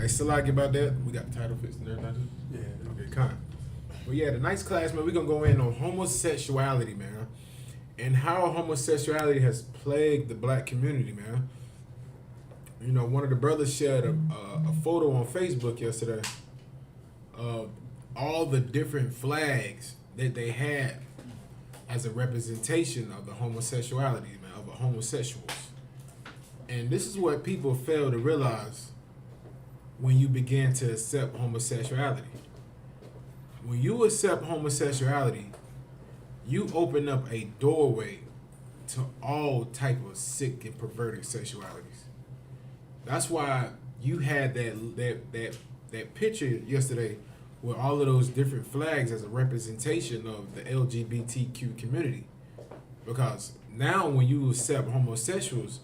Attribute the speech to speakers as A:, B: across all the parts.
A: I still like about that. We got the title fixed and everything.
B: Yeah.
A: Okay, kind. Well, yeah, tonight's class, man, we're gonna go in on homosexuality, man, and how homosexuality has plagued the black community, man. You know, one of the brothers shared a photo on Facebook yesterday of all the different flags that they had as a representation of the homosexuality, man, of the homosexuals. And this is what people fail to realize when you begin to accept homosexuality. When you accept homosexuality, you open up a doorway to all type of sick and perverted sexualities. That's why you had that picture yesterday with all of those different flags as a representation of the LGBTQ community. Because now when you accept homosexuals,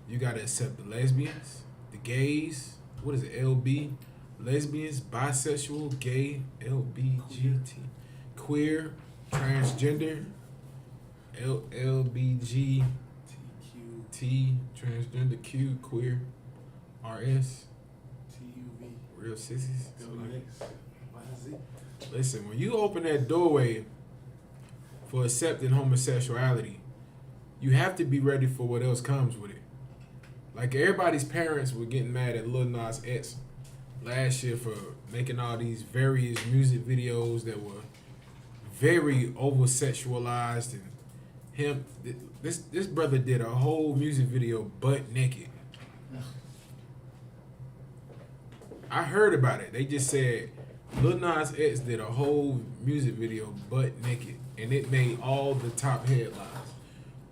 A: you gotta accept the lesbians, the gays, what is it, LB? Lesbians, bisexual, gay, LBGT, queer, transgender, LBGT, transgender, Q, queer, RS,
B: TUV,
A: real sissies.
B: WX, YZ.
A: Listen, when you open that doorway for accepting homosexuality, you have to be ready for what else comes with it. Like everybody's parents were getting mad at Lil Nas X last year for making all these various music videos that were very over sexualized, and this brother did a whole music video butt naked. I heard about it. They just said Lil Nas X did a whole music video butt naked, and it made all the top headlines.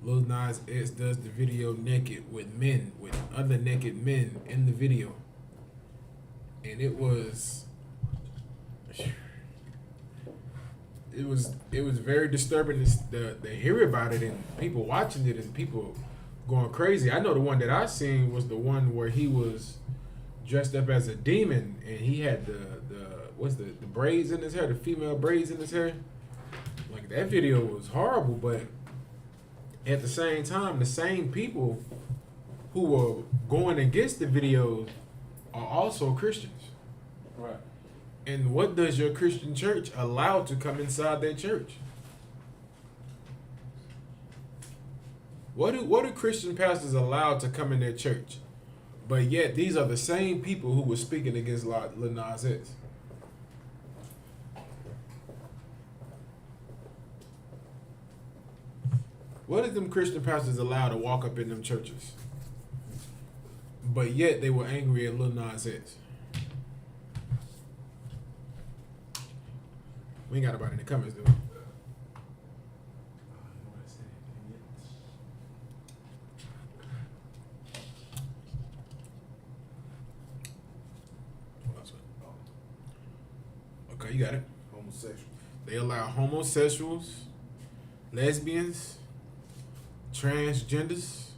A: Lil Nas X does the video naked with men, with other naked men in the video. And it was very disturbing to hear about it, and people watching it and people going crazy. I know the one that I seen was the one where he was dressed up as a demon, and he had the braids in his hair, the female braids in his hair. Like, that video was horrible, but at the same time, the same people who were going against the videos are also Christians.
B: Right.
A: And what does your Christian church allow to come inside their church? What do Christian pastors allow to come in their church? But yet these are the same people who were speaking against Lil Nas X. What did them Christian pastors allow to walk up in them churches? But yet they were angry at Lil Nas X. We ain't got nobody in the comments, do we? Okay, you got it.
B: Homosexual.
A: They allow homosexuals, lesbians, transgenders,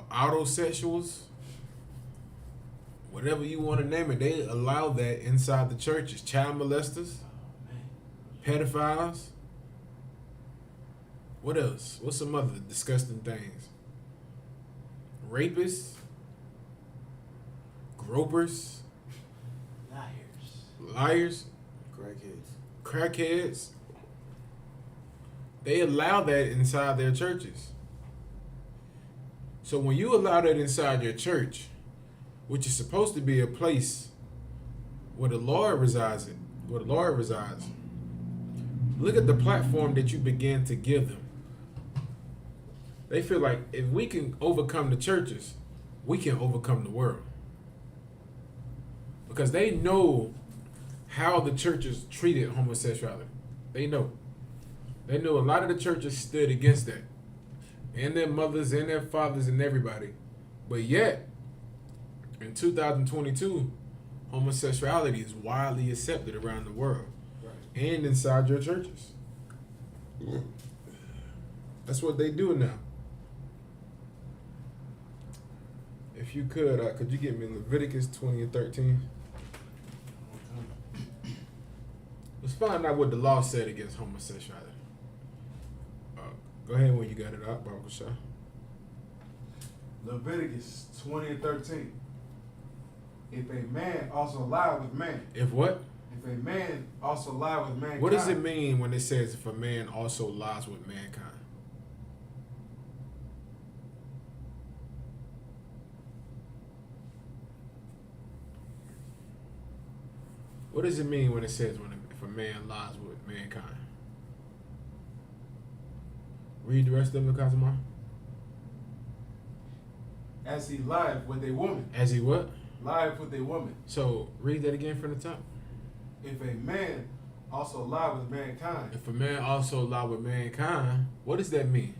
A: autosexuals, whatever you want to name it. They allow that inside the churches. Child molesters, pedophiles. What else? What's some other disgusting things? Rapists, gropers, liars, crackheads. They allow that inside their churches. So when you allow that inside your church, which is supposed to be a place where the Lord resides, look at the platform that you begin to give them. They feel like if we can overcome the churches, we can overcome the world. Because they know how the churches treated homosexuality. They know. They know a lot of the churches stood against that. And their mothers and their fathers and everybody. But yet, in 2022, homosexuality is widely accepted around the world. Right. And inside your churches. That's what they do now. If you could you get me Leviticus 20 and 13? Let's find out what the law said against homosexuality. Go ahead when you got it out, Barbara Shaw.
B: Leviticus 20 and 13.
C: If a man also lie with man.
A: If what?
C: If a man also lie with mankind.
A: What does it mean when it says if a man also lies with mankind? What does it mean when it says if a man lies with mankind? Read the rest of it, Kazumar.
C: As he lied with a woman.
A: As he what?
C: Lied with a woman.
A: So read that again from the top.
C: If a man also lie with mankind.
A: If a man also lie with mankind, what does that mean?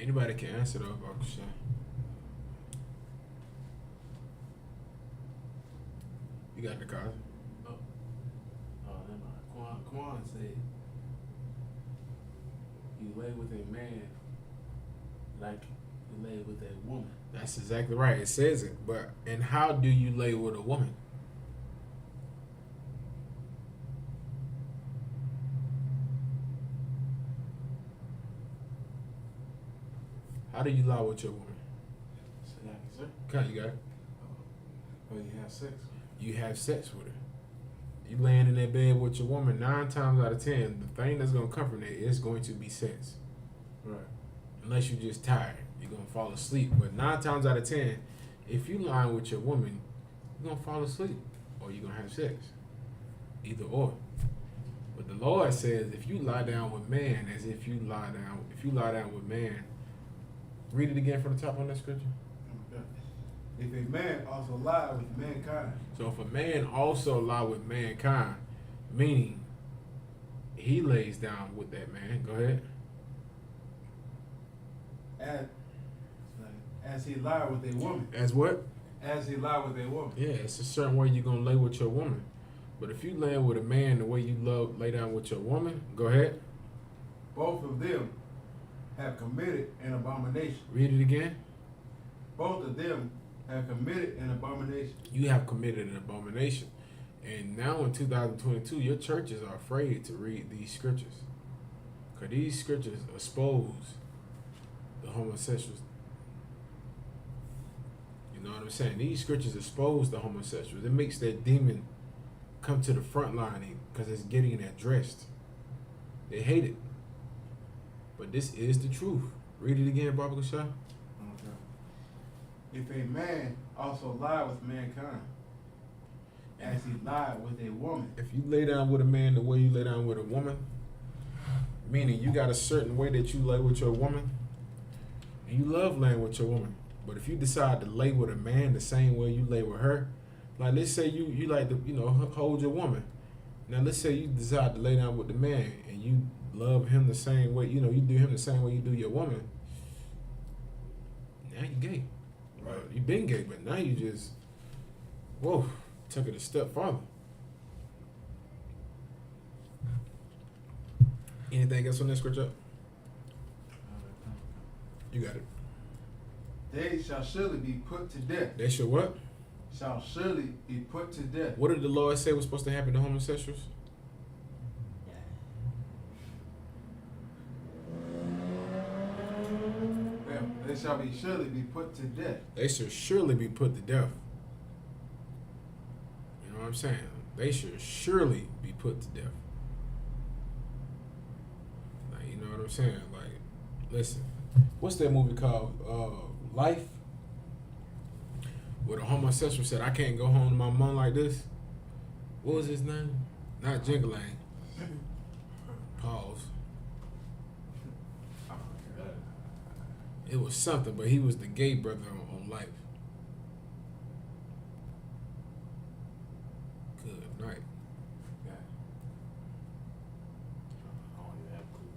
A: Anybody can answer though, Bakusha. You got the card.
B: Oh, never mind. Quan said, you lay with a man like you lay with a woman.
A: That's exactly right. It says it. But and how do you lay with a woman? How do you lie with your woman?
B: So yeah, sir.
A: Okay, you got it.
C: When you have sex.
A: You have sex with her. You laying in that bed with your woman 9 times out of 10, the thing that's gonna come from that is going to be sex.
C: Right.
A: Unless you're just tired, you're gonna fall asleep. But 9 times out of 10, if you lying with your woman, you're gonna fall asleep or you're gonna have sex. Either or. But the Lord says if you lie down with man, as if you lie down with man. Read it again from the top on that scripture.
C: Okay. If a man also lie with mankind.
A: So if a man also lie with mankind, meaning he lays down with that man. Go ahead.
C: As he lie with a woman.
A: As what?
C: As he lie with a woman.
A: Yeah, it's a certain way you're gonna lay with your woman. But if you lay with a man the way you lay down with your woman, go ahead.
C: Both of them have committed an abomination.
A: Read it again.
C: Both of them have committed an abomination.
A: You have committed an abomination. And now in 2022, your churches are afraid to read these scriptures. Because these scriptures expose the homosexuals. You know what I'm saying? These scriptures expose the homosexuals. It makes that demon come to the front line because it's getting addressed. They hate it. But this is the truth. Read it again, Baba Shah.
C: Okay. If a man also lie with mankind, as he lied with a woman.
A: If you lay down with a man the way you lay down with a woman, meaning you got a certain way that you lay with your woman, and you love laying with your woman. But if you decide to lay with a man the same way you lay with her, like let's say you like to, hold your woman. Now let's say you decide to lay down with the man and you love him the same way, you do him the same way you do your woman. Now you gay. Right. You been gay, but now you just, took it a step farther. Anything else on that scripture? You got it.
C: They shall surely be put to death.
A: They shall what?
C: Shall surely be put to death.
A: What did the Lord say was supposed to happen to homosexuals?
C: They shall be surely be put to death.
A: They should surely be put to death. You know what I'm saying? They should surely be put to death. Like, you know what I'm saying? Like, listen, what's that movie called? Life? Where the homosexual said, I can't go home to my mom like this. What was his name? Not Jingling. Pause. It was something, but he was the gay brother on Life. Good night.
B: Yeah. I don't even have a clue.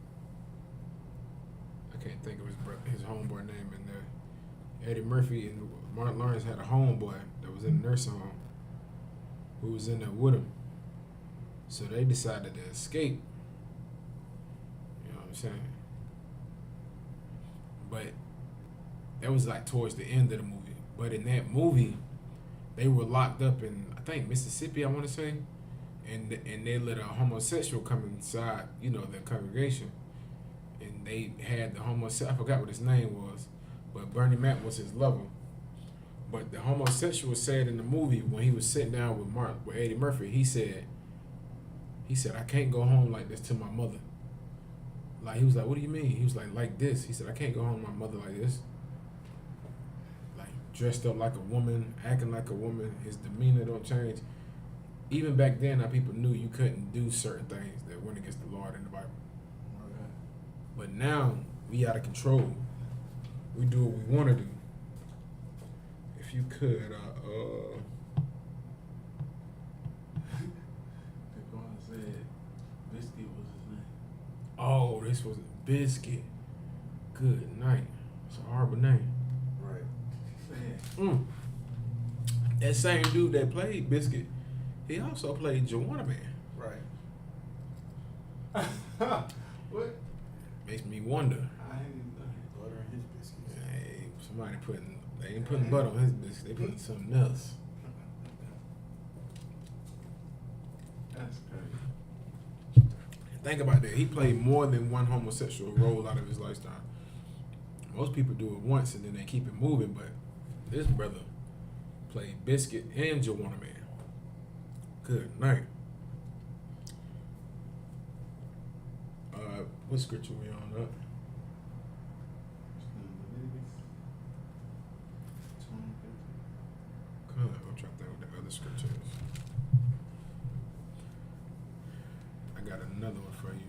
A: I can't think of his homeboy name in there. Eddie Murphy and Martin Lawrence had a homeboy that was in the nursing home who was in there with him. So they decided to escape. You know what I'm saying? But that was like towards the end of the movie. But in that movie, they were locked up in, I think, Mississippi, I want to say. and they let a homosexual come inside, you know, their congregation, and they had the homosexual. I forgot what his name was, but Bernie Mac was his lover. But the homosexual said in the movie when he was sitting down with Eddie Murphy, he said, I can't go home like this to my mother. Like, he was like, what do you mean? He was like this. He said, I can't go home to my mother like this. Like, dressed up like a woman, acting like a woman. His demeanor don't change. Even back then, how people knew you couldn't do certain things that went against the Lord in the Bible.
C: Okay.
A: But now, we out of control. We do what we want to do. If you could,
B: Devon said Biscuit was his name.
A: oh, this was Biscuit. Good night. It's a horrible name.
C: Right.
A: That same dude that played Biscuit, he also played Joanna Man.
C: Right. What?
A: Makes me wonder.
C: I ain't even butter in his biscuits.
A: Hey, they ain't putting butter on his biscuit. They putting something else.
C: That's crazy.
A: Think about that. He played more than one homosexual role out of his lifetime. Most people do it once and then they keep it moving, but this brother played Biscuit and Joanna Man. Good night. What scripture we on up? Come on, I'm trying to think what the other scripture is. I got another one for you.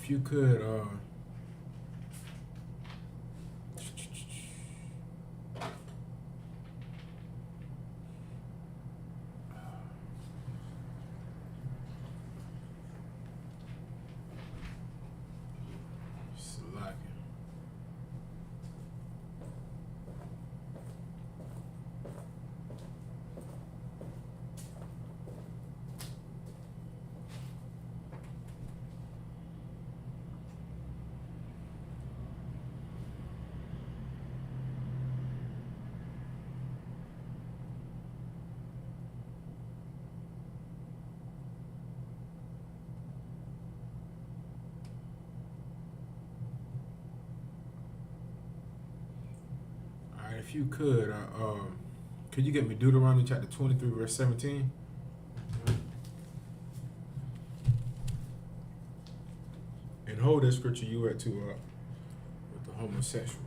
A: If you could, Slack. If you could you get me Deuteronomy chapter 23, verse 17? And hold that scripture you at to with the homosexual.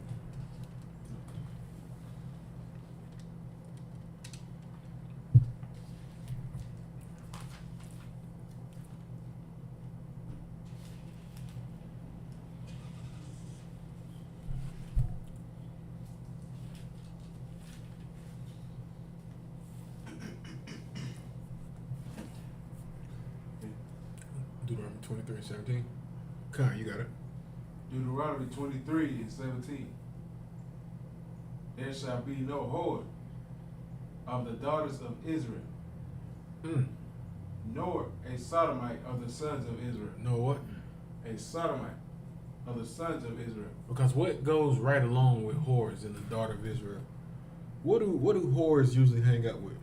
A: Deuteronomy 23 and 17. Con, you got it.
C: Deuteronomy 23 and 17. There shall be no whore of the daughters of Israel, nor a sodomite of the sons of Israel.
A: Know what?
C: A sodomite of the sons of Israel.
A: Because what goes right along with whores and the daughter of Israel? What do whores usually hang out with?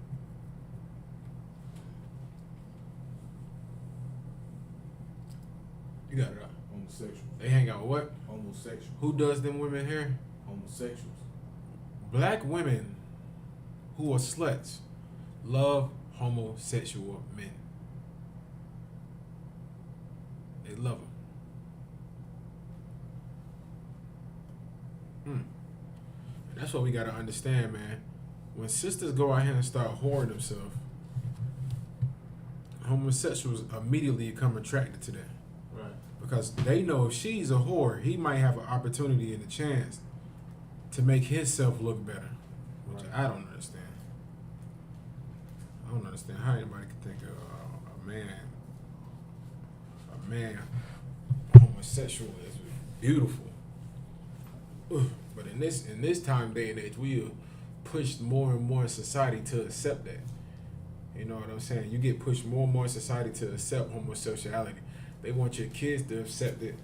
A: You got it out.
D: Homosexuals.
A: They hang out with what?
D: Homosexuals.
A: Who does them women hair?
D: Homosexuals.
A: Black women who are sluts love homosexual men. They love them. That's what we gotta understand, man. When sisters go out here and start whoring themselves, homosexuals immediately become attracted to that.
B: Right.
A: Because they know if she's a whore, he might have an opportunity and a chance to make himself look better, which I don't understand. I don't understand how anybody can think of a man homosexual is beautiful. Ugh. But in this time, day and age, we are pushed more and more in society to accept that. You know what I'm saying? You get pushed more and more in society to accept homosexuality. They want your kids to accept it.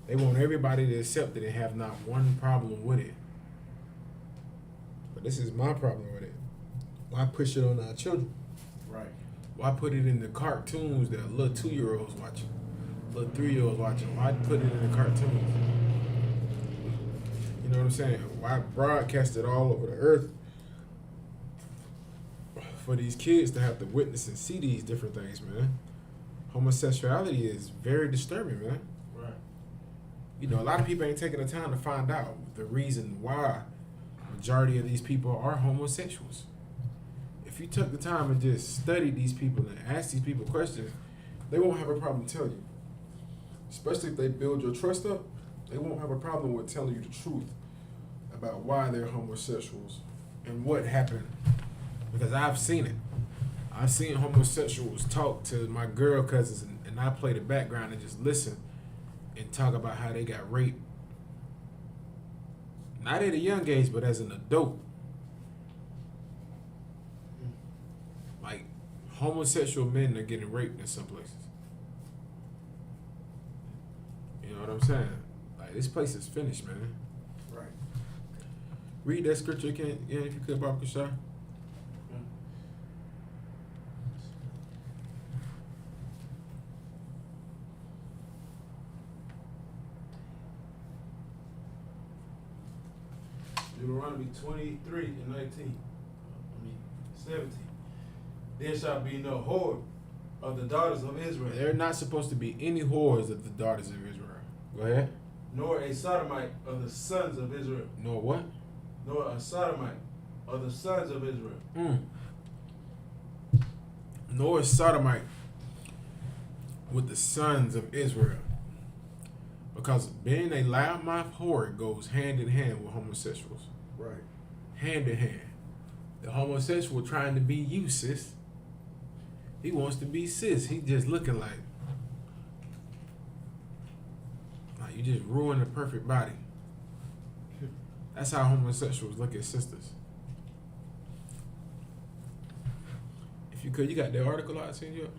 A: They want everybody to accept it and have not one problem with it. But this is my problem with it. Why push it on our children?
C: Right.
A: Why put it in the cartoons that little 2-year-olds watching, little 3-year-olds watching? Why put it in the cartoons? You know what I'm saying? Why broadcast it all over the earth for these kids to have to witness and see these different things, man? Homosexuality is very disturbing, man.
C: Right.
A: You know, a lot of people ain't taking the time to find out the reason why the majority of these people are homosexuals. If you took the time and just studied these people and asked these people questions, they won't have a problem telling you. Especially if they build your trust up, they won't have a problem with telling you the truth about why they're homosexuals and what happened. Because I've seen it. I've seen homosexuals talk to my girl cousins and I play the background and just listen and talk about how they got raped. Not at a young age, but as an adult. Like, homosexual men are getting raped in some places. You know what I'm saying? Like, this place is finished, man.
C: Right.
A: Read that scripture again, if you could, Bob Kashar.
C: Deuteronomy 23 and 17. There shall be no whore of the daughters of Israel,
A: There are not supposed to be any whores of the daughters of Israel. Go ahead.
C: nor a sodomite of the sons of Israel,
A: Nor what?
C: nor a sodomite of the sons of Israel.
A: Nor a sodomite with the sons of Israel. Because being a loudmouth whore goes hand in hand with homosexuals.
C: Right.
A: Hand in hand. The homosexual trying to be you, sis. He wants to be sis. He just looking like you just ruined the perfect body. That's how homosexuals look at sisters. If you could, you got the article I sent you?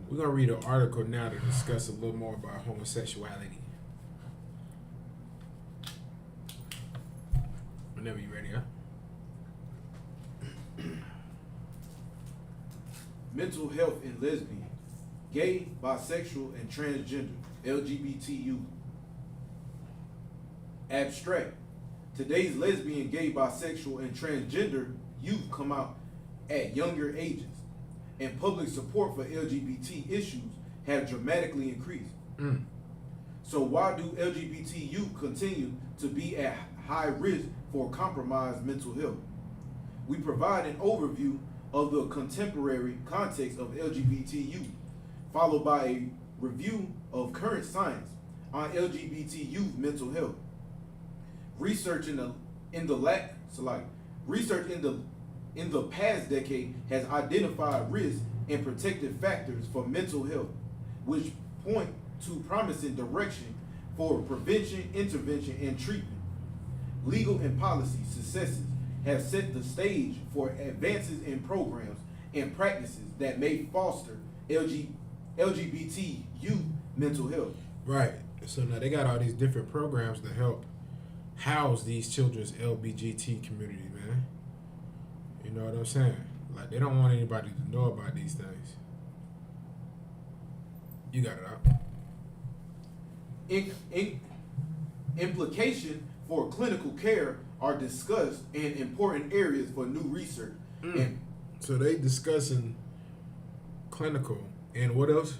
A: We're going to read an article now to discuss a little more about homosexuality. Whenever you're ready, huh?
D: Mental health in lesbian, gay, bisexual, and transgender, LGBTQ. Abstract. Today's lesbian, gay, bisexual, and transgender youth come out at younger ages, and public support for LGBT issues have dramatically increased. So why do LGBT youth continue to be at high risk for compromised mental health? We provide an overview of the contemporary context of LGBT youth, followed by a review of current science on LGBT youth mental health. Research in the past decade has identified risks and protective factors for mental health, which point to promising direction for prevention, intervention, and treatment. Legal and policy successes have set the stage for advances in programs and practices that may foster LGBT youth mental health.
A: Right. So now they got all these different programs to help house these children's LGBT community, man. You know what I'm saying? Like, they don't want anybody to know about these things. You got it out.
D: Implication for clinical care are discussed in important areas for new research. And
A: So they discussing clinical and what else?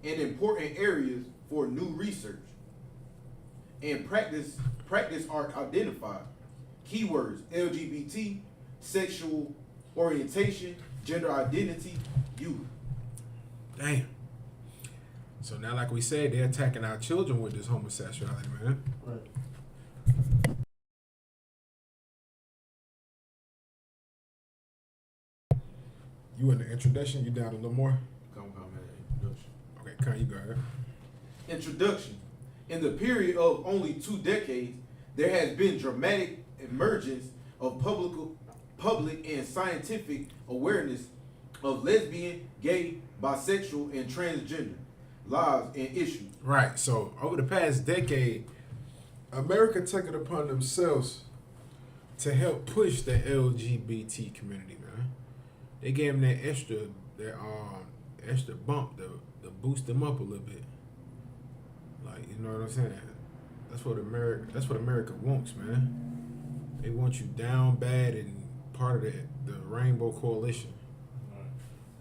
D: in important areas for new research and practice are identified. Keywords: LGBT, sexual orientation, gender identity, youth.
A: Damn. So now, like we said, they're attacking our children with this homosexuality, man.
C: Right.
A: You in the introduction? You down a little more?
D: Come comment introduction.
A: Okay, Con, you go ahead.
D: Introduction. In the period of only 2 decades, there has been dramatic emergence of public and scientific awareness of lesbian, gay, bisexual, and transgender lives and issues.
A: Right. So over the past decade, America took it upon themselves to help push the LGBT community, man. They gave them that extra bump to boost them up a little bit. Like, you know what I'm saying? That's what America wants, man. They want you down bad and part of the Rainbow Coalition.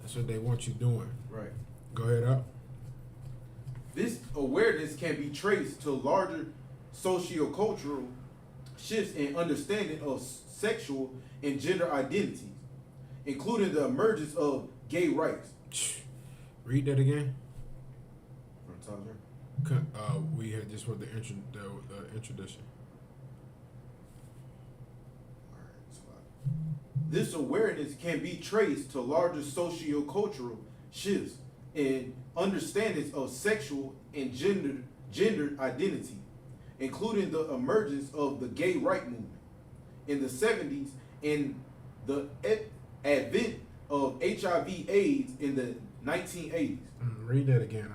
A: That's what they want you doing.
D: Right.
A: Go ahead up.
D: This awareness can be traced to larger sociocultural shifts in understanding of sexual and gender identities, including the emergence of gay rights.
A: Read that again.
D: From Tyler.
A: We had just with the introduction.
D: This awareness can be traced to larger sociocultural shifts in understandings of sexual and gender identity, including the emergence of the gay right movement in the 70s and the advent of HIV/AIDS in the 1980s.
A: Read that again.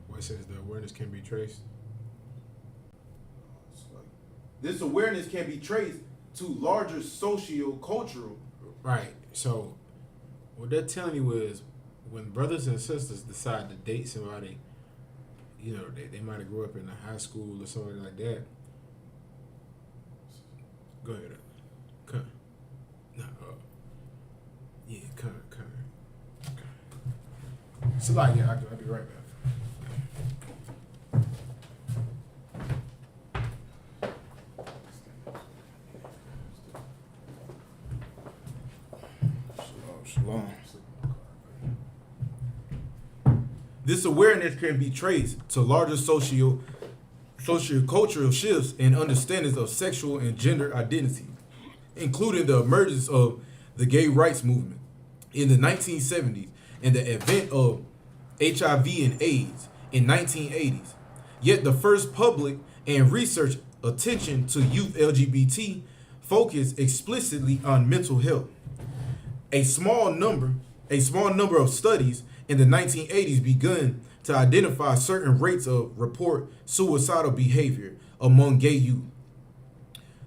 A: What says the awareness can be traced?
D: This awareness can be traced to larger socio-cultural.
A: Right. So what they're telling you is when brothers and sisters decide to date somebody, you know, they might have grew up in a high school or something like that. Go ahead. Come. No. Yeah, come. So like, yeah, I'll be right back.
D: Shalom. This awareness can be traced to larger socio-cultural shifts in understandings of sexual and gender identity, including the emergence of the gay rights movement in the 1970s and the advent of HIV and AIDS in 1980s. Yet the first public and research attention to youth LGBT focused explicitly on mental health. A small number of studies in the 1980s begun to identify certain rates of report suicidal behavior among gay youth.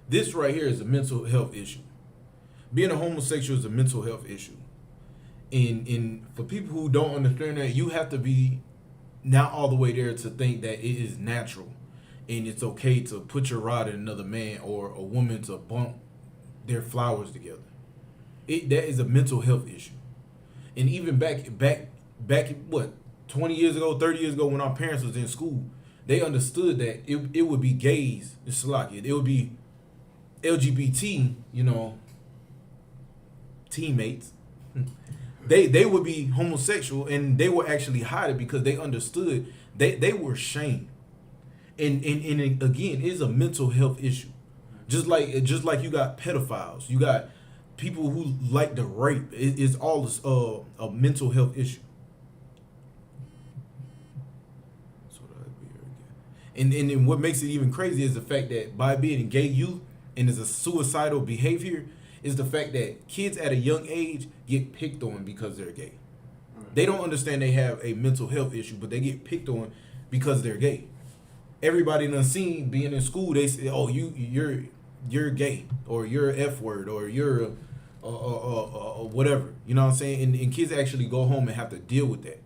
D: This right here is a mental health issue. Being a homosexual is a mental health issue. And for people who don't understand that, you have to be not all the way there to think that it is natural and it's okay to put your rod in another man or a woman to bump their flowers together. That is a mental health issue. And even back what, 20 years ago, 30 years ago, when our parents was in school, they understood that it would be gays, it's like it would be LGBT, teammates. They would be homosexual, and they would actually hide it because they understood they were shamed. And again, it's a mental health issue. Just like you got pedophiles, you got people who like to rape. It's all a mental health issue. And then what makes it even crazy is the fact that by being a gay youth and is a suicidal behavior is the fact that kids at a young age get picked on because they're gay. They don't understand they have a mental health issue, but they get picked on because they're gay. Everybody done seen being in school, they say, "Oh, you're gay, or you're F word, or you're whatever." You know what I'm saying? And kids actually go home and have to deal with that.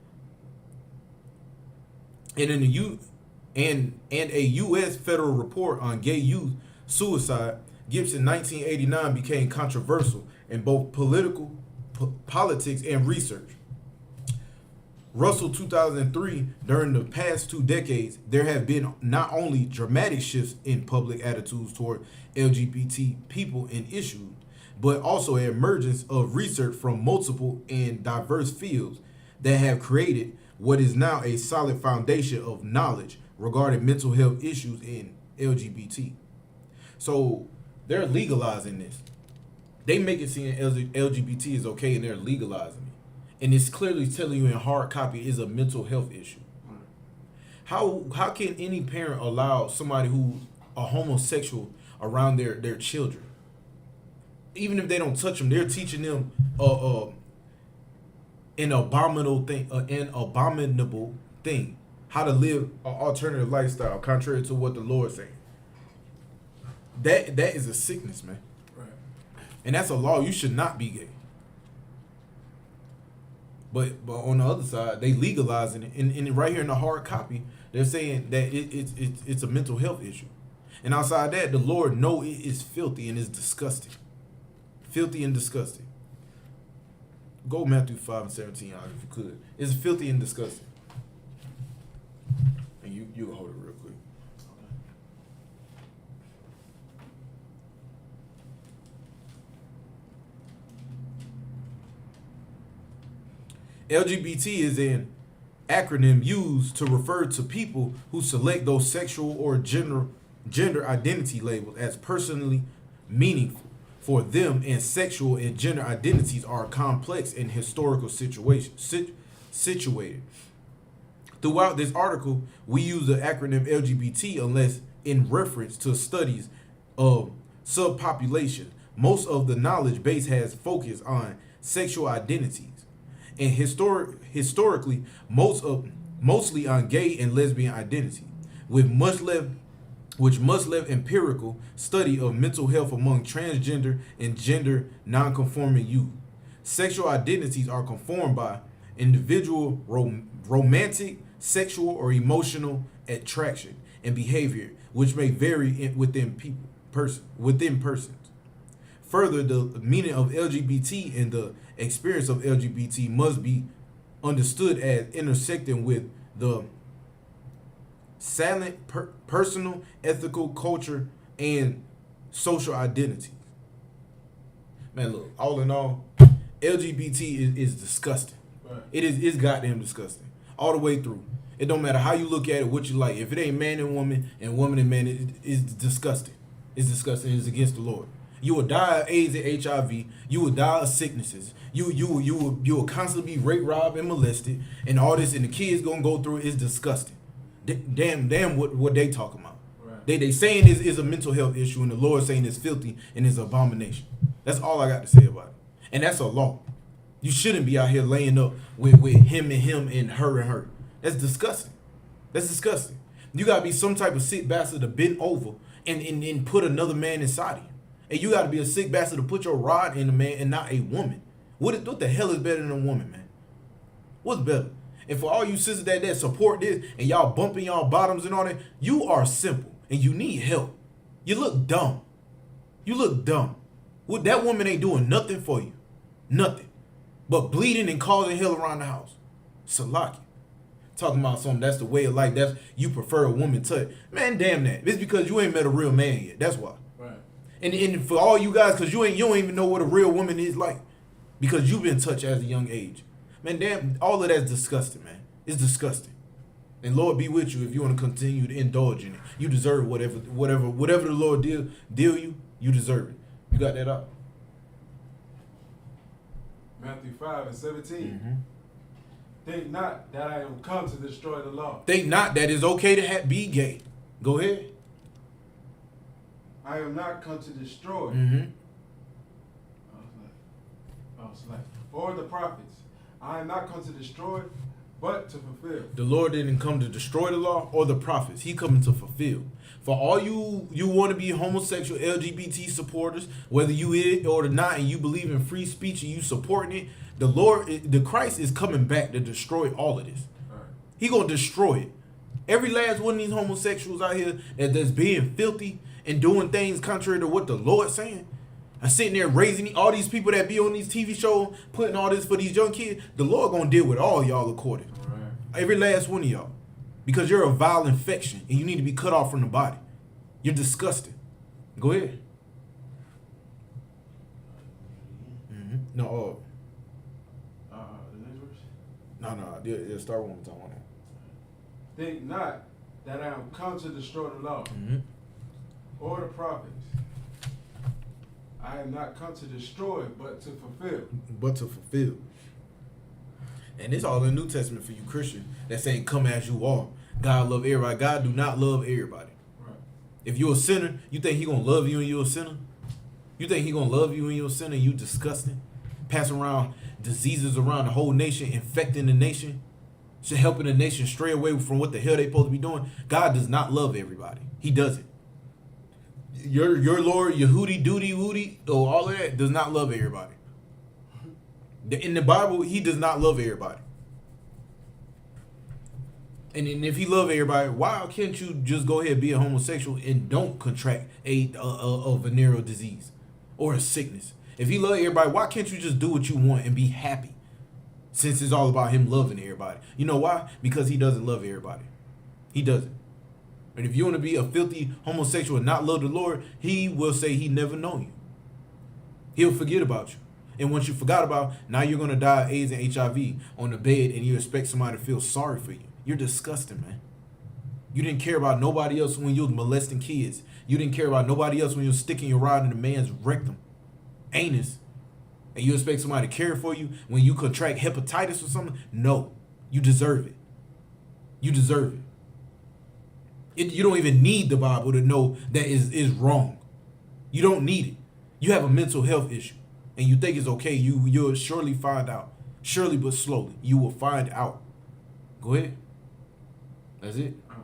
D: And in the youth, and a U.S. federal report on gay youth suicide, Gibson 1989 became controversial in both politics and research. Russell 2003, during the past 2 decades, there have been not only dramatic shifts in public attitudes toward LGBT people and issues, but also an emergence of research from multiple and diverse fields that have created what is now a solid foundation of knowledge regarding mental health issues in LGBT. So they're legalizing this.
A: They make it seem LGBT is okay and they're legalizing it. And it's clearly telling you in hard copy is a mental health issue. How can any parent allow somebody who's a homosexual around their children? Even if they don't touch them, they're teaching them an abominable thing, how to live an alternative lifestyle contrary to what the Lord's saying. That is a sickness, man.
C: Right.
A: And that's a law. You should not be gay. But on the other side, they legalizing it, and right here in the hard copy, they're saying that it's a mental health issue. And outside that, the Lord know it is filthy and it's disgusting. Filthy and disgusting. Go Matthew 5:17 out if you could. It's filthy and disgusting. And you can hold it real quick. LGBT is an acronym used to refer to people who select those sexual or gender identity labels as personally meaningful for them, and sexual and gender identities are complex and historical situated. Throughout this article, we use the acronym LGBT unless in reference to studies of subpopulation. Most of the knowledge base has focused on sexual identities, and historically mostly on gay and lesbian identity, with much less empirical study of mental health among transgender and gender nonconforming youth. Sexual identities are conformed by individual romantic, sexual, or emotional attraction and behavior, which may vary within persons. Further, the meaning of LGBT and the experience of LGBT must be understood as intersecting with the salient personal, ethical, culture, and social identities. Man, look, all in all, LGBT is disgusting.
C: Right.
A: It's goddamn disgusting. All the way through. It don't matter how you look at it, what you like. If it ain't man and woman and man, it's disgusting. It's disgusting. It's against the Lord. You will die of AIDS and HIV. You will die of sicknesses. You will constantly be raped, robbed, and molested, and all this, and the kids gonna go through it. It's disgusting. Damn what they talking about.
C: Right.
A: They saying is a mental health issue, and the Lord saying it's filthy and it's an abomination. That's all I got to say about it. And that's a law. You shouldn't be out here laying up with him and her. That's disgusting. That's disgusting. You gotta be some type of sick bastard to bend over and put another man inside of you. And you gotta be a sick bastard to put your rod in a man and not a woman. What the hell is better than a woman, man? What's better? And for all you sisters that support this and y'all bumping y'all bottoms and all that, you are simple and you need help. You look dumb. You look dumb. What, that woman ain't doing nothing for you. Nothing. But bleeding and causing hell around the house. Salaki. Talking about something, that's the way of life. That's you prefer a woman touch. Man, damn that. It's because you ain't met a real man yet. That's why.
C: Right.
A: And for all you guys, because you don't even know what a real woman is like. Because you've been touched at a young age. Man, damn, all of that's disgusting, man. It's disgusting. And Lord be with you if you want to continue to indulge in it. You deserve whatever the Lord deal you, you deserve it. You got that up?
C: Matthew 5:17.
A: Mm-hmm.
C: Think not that I am come to destroy the law.
A: Think not that it's okay to be gay. Go ahead.
C: I am not come to destroy.
A: Mm-hmm.
C: Or the prophets. I am not come to destroy, but to fulfill.
A: The Lord didn't come to destroy the law or the prophets. He coming to fulfill. For all you want to be homosexual, LGBT supporters, whether you is or not, and you believe in free speech and you supporting it, the Christ is coming back to destroy all of this.
C: Right.
A: He gonna destroy it. Every last one of these homosexuals out here that's being filthy and doing things contrary to what the Lord's saying, and sitting there raising all these people that be on these TV shows, putting all this for these young kids, the Lord gonna deal with all y'all according.
C: Right.
A: Every last one of y'all. Because you're a vile infection and you need to be cut off from the body. You're disgusting. Go ahead. Mm-hmm. No,
C: The next verse.
A: no. Yeah, start one more time on that.
C: Think not that I am come to destroy the law
A: Mm-hmm.
C: or the prophets. I have not come to destroy, but to fulfill.
A: But to fulfill. And it's all in the New Testament for you Christians that saying come as you are. God love everybody. God do not love everybody.
C: Right.
A: If you're a sinner, you think he gonna love you and you're a sinner? You think he gonna love you and you're a sinner and you disgusting? Passing around diseases around the whole nation, infecting the nation, helping the nation stray away from what the hell they supposed to be doing. God does not love everybody. He doesn't. Your Lord, Yehudi, Doody, Woody, or all of that does not love everybody. In the Bible, he does not love everybody. And if he love everybody, why can't you just go ahead and be a homosexual and don't contract a venereal disease or a sickness? If he love everybody, why can't you just do what you want and be happy? Since it's all about him loving everybody. You know why? Because he doesn't love everybody. He doesn't. And if you want to be a filthy homosexual and not love the Lord, he will say he never known you. He'll forget about you. And once you forgot about, now you're going to die of AIDS and HIV on the bed and you expect somebody to feel sorry for you. You're disgusting, man. You didn't care about nobody else when you was molesting kids. You didn't care about nobody else when you was sticking your rod in a man's rectum, anus. And you expect somebody to care for you when you contract hepatitis or something? No. You deserve it. You deserve it. You don't even need the Bible to know that is wrong. You don't need it. You have a mental health issue and you think it's okay. You'll surely find out. Surely but slowly. You will find out. Go ahead. That's it.
C: Okay.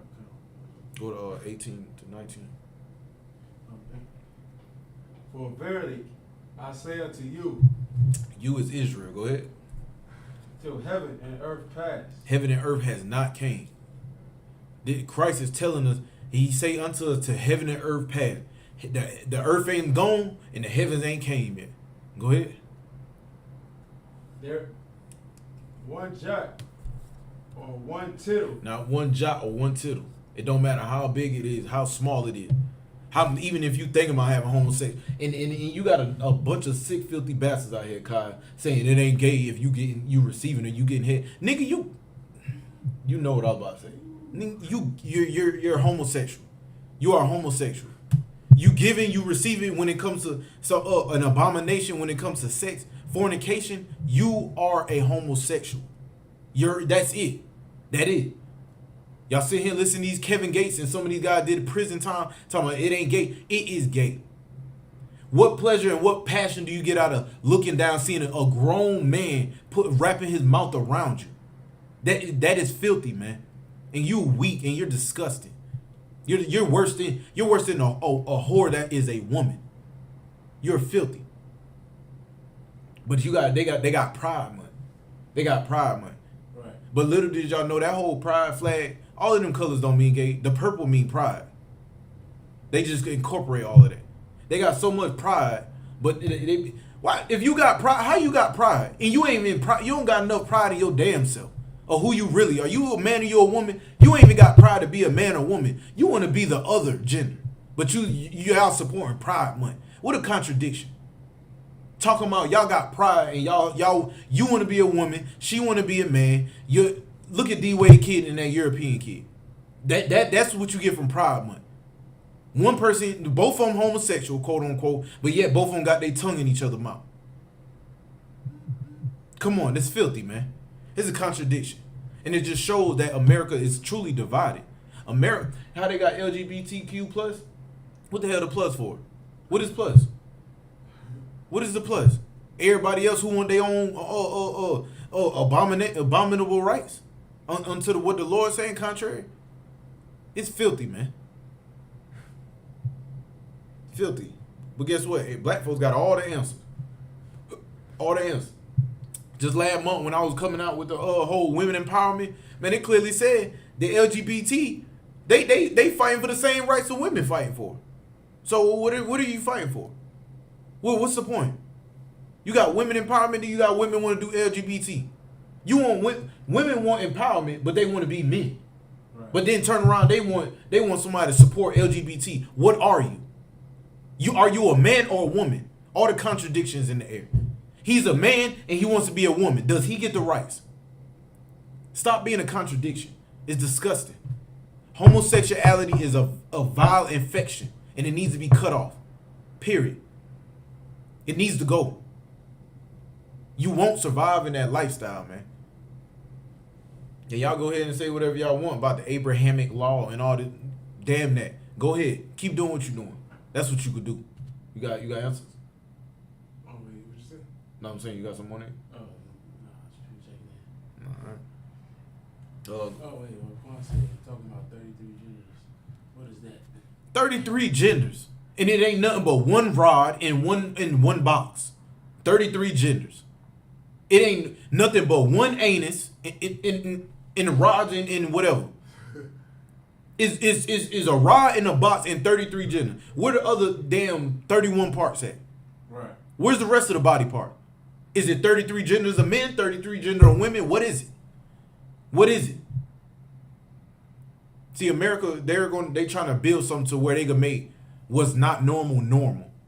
A: Go to 18 to 19.
C: Okay. For verily I say unto you,
A: You is Israel. Go ahead.
C: till heaven and earth pass.
A: Heaven and earth has not came. Christ is telling us, he say unto us, to heaven and earth pass. The earth ain't gone and the heavens ain't came yet. Go ahead.
C: There one jot or one tittle.
A: Not one jot or one tittle. It don't matter how big it is, how small it is. Even if you think about having homosexual, and you got a bunch of sick, filthy bastards out here, Kai, saying it ain't gay if you receiving it, you getting hit. Nigga, you know what I was about to say. You're homosexual. You are homosexual. You giving, you receiving when it comes to an abomination when it comes to sex, fornication. You are a homosexual. That's it. That it. Y'all sit here listening to these Kevin Gates and some of these guys did prison time talking about it ain't gay. It is gay. What pleasure and what passion do you get out of looking down, seeing a grown man wrapping his mouth around you? That is filthy, man. And you weak and you're disgusting. You're worse than a whore that is a woman. You're filthy. But they got pride money. They got pride money.
C: Right.
A: But little did y'all know that whole pride flag, all of them colors don't mean gay. The purple mean pride. They just incorporate all of that. They got so much pride, but why? If you got pride, how you got pride? And you ain't even pride. You don't got enough pride in your damn self. Or who you really are. You a man or you a woman? You ain't even got pride to be a man or woman. You want to be the other gender. But you out supporting pride month. What a contradiction. Talking about y'all got pride and you want to be a woman, she want to be a man. You look at D-Wade kid and that European kid. That's what you get from Pride Month. One person, both of them homosexual, quote unquote, but yet both of them got their tongue in each other's mouth. Come on, that's filthy, man. It's a contradiction. And it just shows that America is truly divided. America, how they got LGBTQ plus? What the hell the plus for? What is plus? What is the plus? Everybody else who want their own abominable rights unto what the Lord saying contrary? It's filthy, man. Filthy. But guess what? Hey, black folks got all the answers. All the answers. Just last month when I was coming out with the whole women empowerment, man, it clearly said the LGBT, they fighting for the same rights the women fighting for. So what are you fighting for? What's the point? You got women empowerment, and you got women want to do LGBT. You want women want empowerment, but they want to be men. Right. But then turn around, they want somebody to support LGBT. What are you? Are you a man or a woman? All the contradictions in the air. He's a man and he wants to be a woman. Does he get the rights? Stop being a contradiction. It's disgusting. Homosexuality is a vile infection and it needs to be cut off. Period.
E: It needs to go. You won't survive in that lifestyle, man. Yeah, y'all go ahead and say whatever y'all want about the Abrahamic law and all that. Damn that. Go ahead. Keep doing what you're doing. That's what you could do. You got answers?
B: Oh, wait, what you say?
E: No, I'm saying you got some money.
B: Oh, no, just checking that.
E: All right.
B: Oh, wait, what Quan said, talking about 33 genders. What is that?
E: 33 genders. And it ain't nothing but one rod in one box. 33 genders. It ain't nothing but one anus in rods in whatever. Is a rod in a box in 33 genders. Where the other damn 31 parts at?
C: Right.
E: Where's the rest of the body part? Is it 33 genders of men, 33 genders of women? What is it? What is it? See, America, they trying to build something to where they can make what's not normal,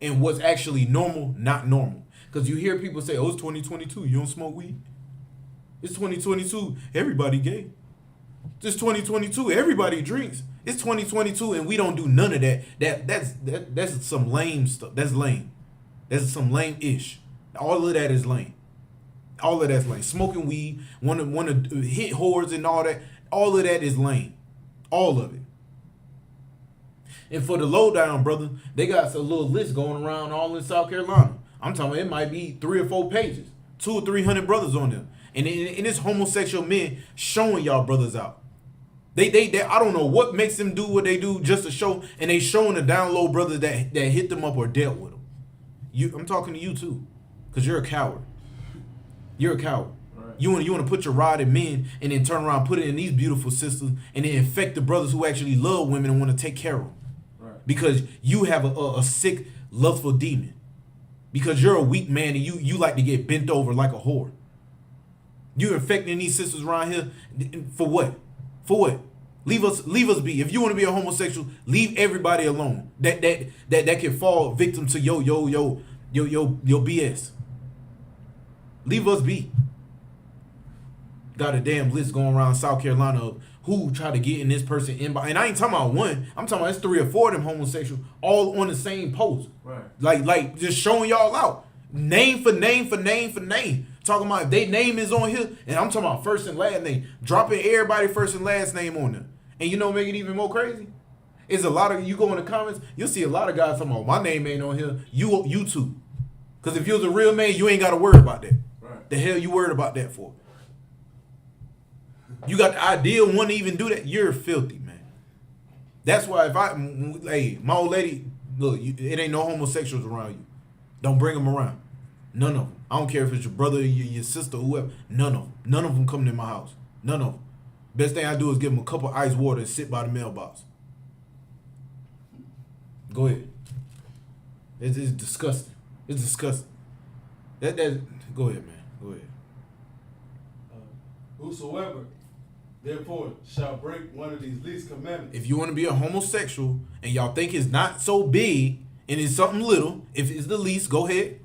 E: and what's actually normal not normal. Because you hear people say, "Oh, it's 2022. You don't smoke weed." It's 2022. Everybody gay. It's 2022. Everybody drinks. It's 2022, and we don't do none of that. That's some lame stuff. That's lame. That's some lame ish. All of that is lame. All of that's lame. Smoking weed, want to hit whores and all that. All of that is lame. All of it. And for the lowdown, brother, they got a little list going around all in South Carolina. I'm talking about it might be 3 or 4 pages, 200 or 300 brothers on them, and it's homosexual men showing y'all brothers out. They I don't know what makes them do what they do just to show, and they showing the down low brothers that hit them up or dealt with them. I'm talking to you too, cause you're a coward. You're a coward.
C: Right.
E: You want to put your rod in men and then turn around, put it in these beautiful sisters, and then infect the brothers who actually love women and want to take care of them.
C: Right.
E: Because you have a sick, lustful demon. Because you're a weak man and you like to get bent over like a whore. You're infecting these sisters around here for what? For what? Leave us be. If you want to be a homosexual, leave everybody alone. That can fall victim to your BS. Leave us be. Got a damn list going around South Carolina of who tried to get in this person inbox. And I ain't talking about one. I'm talking about it's 3 or 4 of them homosexuals all on the same post.
C: Right.
E: Like just showing y'all out. Name for name for name for name. Talking about if they name is on here, and I'm talking about first and last name. Dropping everybody first and last name on them. And you know make it even more crazy? It's a lot of, you go in the comments, you'll see a lot of guys talking about my name ain't on here. You too. Because if you was a real man, you ain't got to worry about that.
C: Right.
E: The hell you worried about that for? You got the idea one to even do that? You're filthy, man. That's why my old lady, look, it ain't no homosexuals around you. Don't bring them around. None of them. I don't care if it's your brother, your sister, whoever. None of them. None of them coming in my house. None of them. Best thing I do is give them a cup of ice water and sit by the mailbox. Go ahead. It's disgusting. It's disgusting. That go ahead, man. Go ahead.
C: Whosoever therefore shall break one of these least commandments.
E: If you want to be a homosexual and y'all think it's not so big and it's something little, if it's the least, go ahead.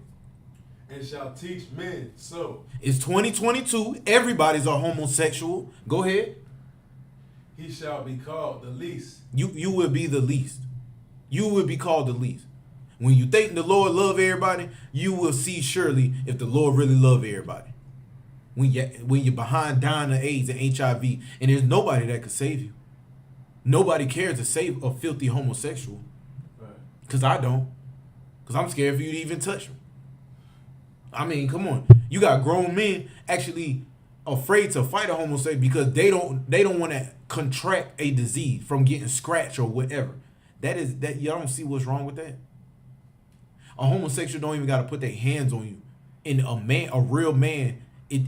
C: And shall teach men so.
E: It's 2022. Everybody's a homosexual. Go ahead.
C: He shall be called the least.
E: You will be the least. You will be called the least. When you think the Lord love everybody, you will see surely if the Lord really love everybody. When you're behind dying of AIDS and HIV, and there's nobody that could save you. Nobody cares to save a filthy homosexual.
C: Right.
E: Because I don't. Because I'm scared for you to even touch me. I mean, come on. You got grown men actually afraid to fight a homosexual because they don't want to contract a disease from getting scratched or whatever. That y'all don't see what's wrong with that. A homosexual don't even got to put their hands on you. And a real man, it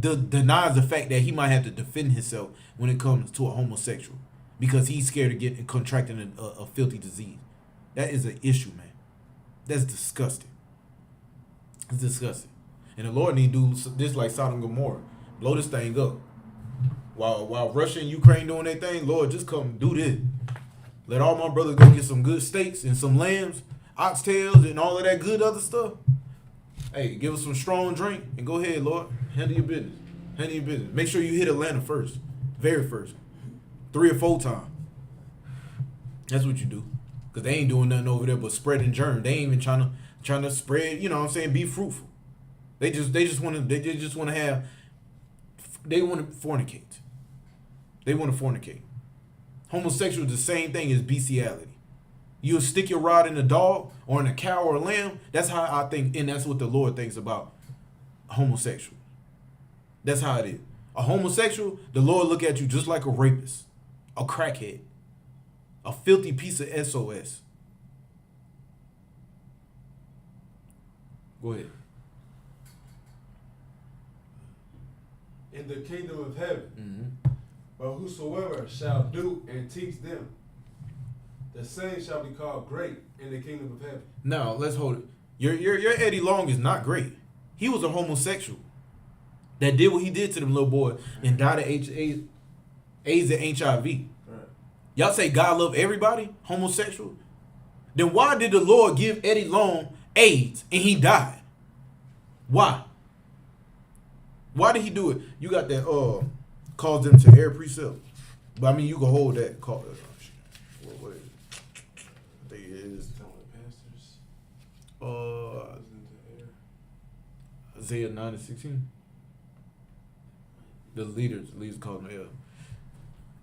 E: denies the fact that he might have to defend himself when it comes to a homosexual because he's scared of contracting a filthy disease. That is an issue, man. That's disgusting. It's disgusting. And the Lord need to do this like Sodom and Gomorrah. Blow this thing up. While Russia and Ukraine doing their thing, Lord, just come do this. Let all my brothers go get some good steaks and some lambs, oxtails, and all of that good other stuff. Hey, give us some strong drink and go ahead, Lord. Handle your business. Handle your business. Make sure you hit Atlanta first. Very first. 3 or 4 times. That's what you do. Because they ain't doing nothing over there but spreading germ. They ain't even trying trying to spread, you know what I'm saying, be fruitful. They just want to have, they want to fornicate. They want to fornicate. Homosexual is the same thing as bestiality. You'll stick your rod in a dog or in a cow or a lamb. That's how I think, and that's what the Lord thinks about homosexual. That's how it is. A homosexual, the Lord look at you just like a rapist, a crackhead, a filthy piece of SOS. Go ahead.
C: In the kingdom of heaven.
E: Mm-hmm.
C: But whosoever shall do and teach them, the same shall be called great in the kingdom of heaven.
E: Now let's hold it. Your Eddie Long is not great. He was a homosexual that did what he did to them little boys and died of AIDS and HIV.
C: Right.
E: Y'all say God love everybody, homosexual? Then why did the Lord give Eddie Long AIDS and he died? Why? Why did he do it? You got that cause them to err precept. But I mean you can hold that call. What is it? I think it is Isaiah 9:16. The leaders called them L.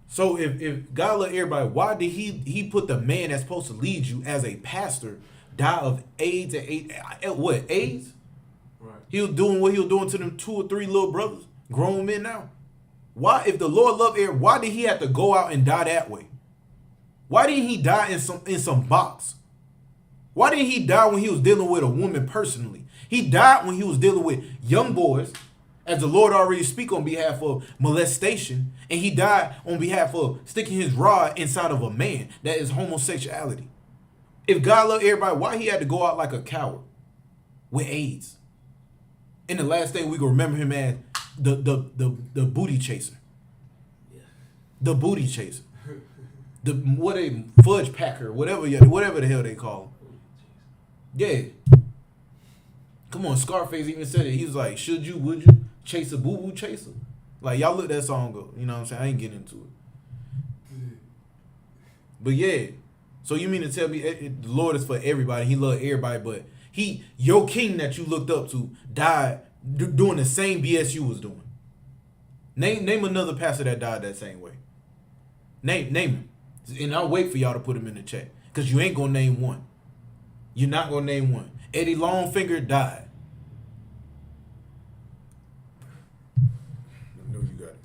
E: So if God love everybody, why did he put the man that's supposed to lead you as a pastor die of AIDS and what? AIDS?
C: Right.
E: He was doing what he was doing to them 2 or 3 little brothers, grown men now. Why, if the Lord loved everybody, why did he have to go out and die that way? Why didn't he die in some box? Why didn't he die when he was dealing with a woman personally? He died when he was dealing with young boys, as the Lord already speak on behalf of molestation, and he died on behalf of sticking his rod inside of a man. That is homosexuality. If God loved everybody, why he had to go out like a coward with AIDS? And the last thing we can remember him as the booty chaser.
B: Yeah.
E: The booty chaser. What a fudge packer, whatever the hell they call him. Yeah. Come on, Scarface even said it. He was like, should you, would you chase a boo-boo chaser? Like, y'all let that song go. You know what I'm saying? I ain't getting into it. But yeah. So you mean to tell me the Lord is for everybody. He loved everybody, but your king that you looked up to died doing the same BS you was doing. Name another pastor that died that same way. Name him. And I'll wait for y'all to put him in the chat. Because you ain't going to name one. You're not going to name one. Eddie Longfinger died. I know you got it.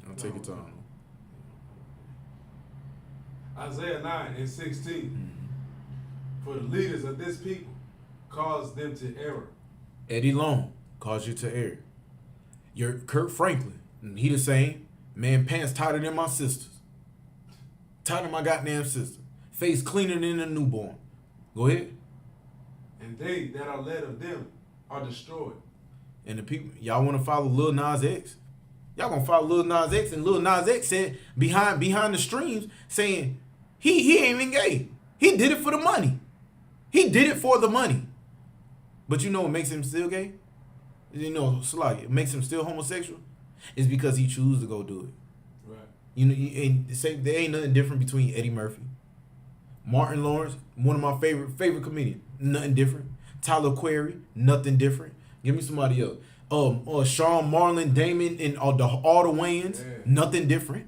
E: I'll take your time.
C: Isaiah 9:16. For the leaders of this people cause them to err.
E: Eddie Long caused you to err. Your Kurt Franklin, he the same. Man, pants tighter than my sister's. Tighter than my goddamn sister. Face cleaner than a newborn. Go ahead.
C: And they that are led of them are destroyed.
E: And the people, y'all want to follow Lil Nas X? Y'all gonna follow Lil Nas X, and Lil Nas X said behind the streams saying he ain't even gay. He did it for the money. He did it for the money. But you know what makes him still gay? You know, it makes him still homosexual. It's because he chooses to go do it.
C: Right.
E: You know, and say there ain't nothing different between Eddie Murphy, Martin Lawrence, one of my favorite comedians, nothing different. Tyler Query, nothing different. Give me somebody else. Sean Marlon, Damon, and all the Wayans,
C: yeah.
E: Nothing different.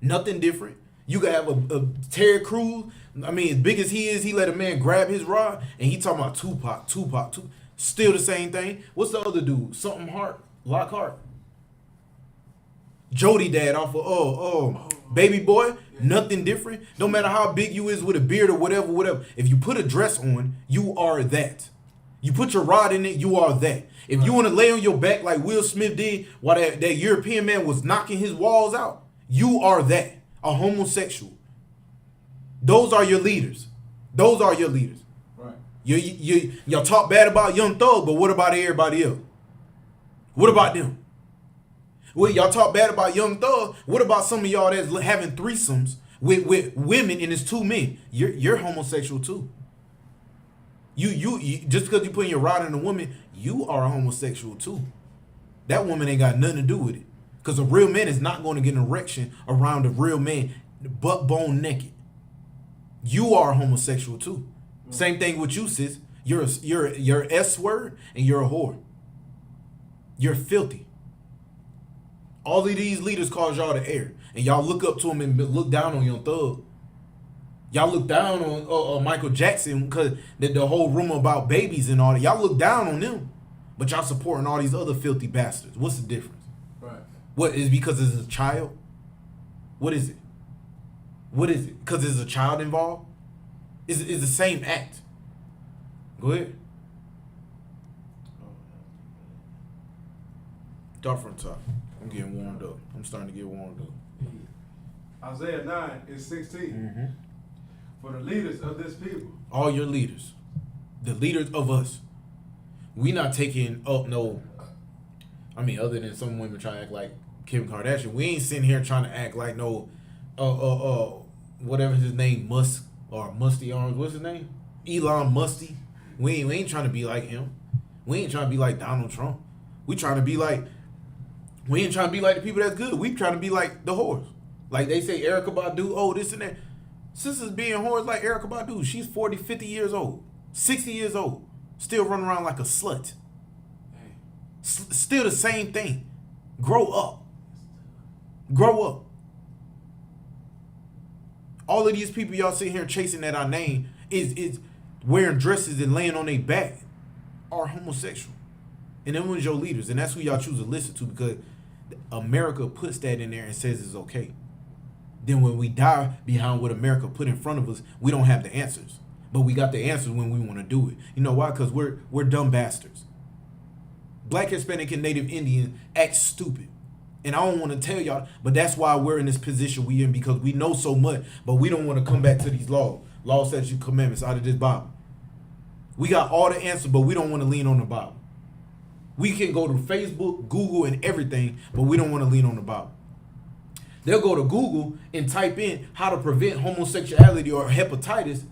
E: Nothing different. You could have a Terry Crews. I mean, as big as he is, he let a man grab his rod, and he talking about Tupac. Still the same thing. What's the other dude? Something Hart, Lockhart. Jody Dad off of Baby Boy, yeah. Nothing different. No matter how big you is with a beard or whatever. If you put a dress on, you are that. You put your rod in it, you are that. If you want to lay on your back like Will Smith did while that European man was knocking his walls out, you are that. A homosexual. Those are your leaders. Right. Y'all talk bad about Young Thug, but what about everybody else? What about them? Well, y'all talk bad about Young Thug. What about some of y'all that's having threesomes with women and it's 2 men? You're homosexual too. You just because you putting your rod in a woman, you are a homosexual too. That woman ain't got nothing to do with it. Because a real man is not going to get an erection around a real man, butt bone naked. You are a homosexual too. Same thing with you, sis. You're S word and you're a whore. You're filthy. All of these leaders cause y'all the air, and y'all look up to them and look down on Young Thug. Y'all look down on Michael Jackson because the whole rumor about babies and all that. Y'all look down on them, but y'all supporting all these other filthy bastards. What's the difference?
C: Right.
E: What is because it's a child? What is it? What is it? Because there's a child involved? It's the same act. Go ahead. Start from the top. I'm getting warmed up. I'm starting to get warmed up.
C: Isaiah 9 is 16.
E: Mm-hmm.
C: For the leaders of this people.
E: All your leaders, the leaders of us, we not taking up no. I mean, other than some women trying to act like Kim Kardashian, we ain't sitting here trying to act like no, whatever his name, Musk or Musty Arms. What's his name? Elon Musty. We ain't trying to be like him. We ain't trying to be like Donald Trump. We trying to be like. We ain't trying to be like the people that's good. We trying to be like the whores. Like they say, Erykah Badu. Oh, this and that. Sisters being whores like Erykah Badu. She's 40, 50 years old, 60 years old, still running around like a slut. Still the same thing. Grow up. Grow up. All of these people y'all sitting here chasing that our name is wearing dresses and laying on their back are homosexual. And them was your leaders. And that's who y'all choose to listen to because America puts that in there and says it's okay. Then when we die behind what America put in front of us, we don't have the answers. But we got the answers when we want to do it. You know why? Because we're dumb bastards. Black, Hispanic, and Native Indian act stupid. And I don't want to tell y'all, but that's why we're in this position we in because we know so much, but we don't want to come back to these laws, statutes, commandments out of this Bible. We got all the answers, but we don't want to lean on the Bible. We can go to Facebook, Google, and everything, but we don't want to lean on the Bible. They'll go to Google and type in how to prevent homosexuality or hepatitis,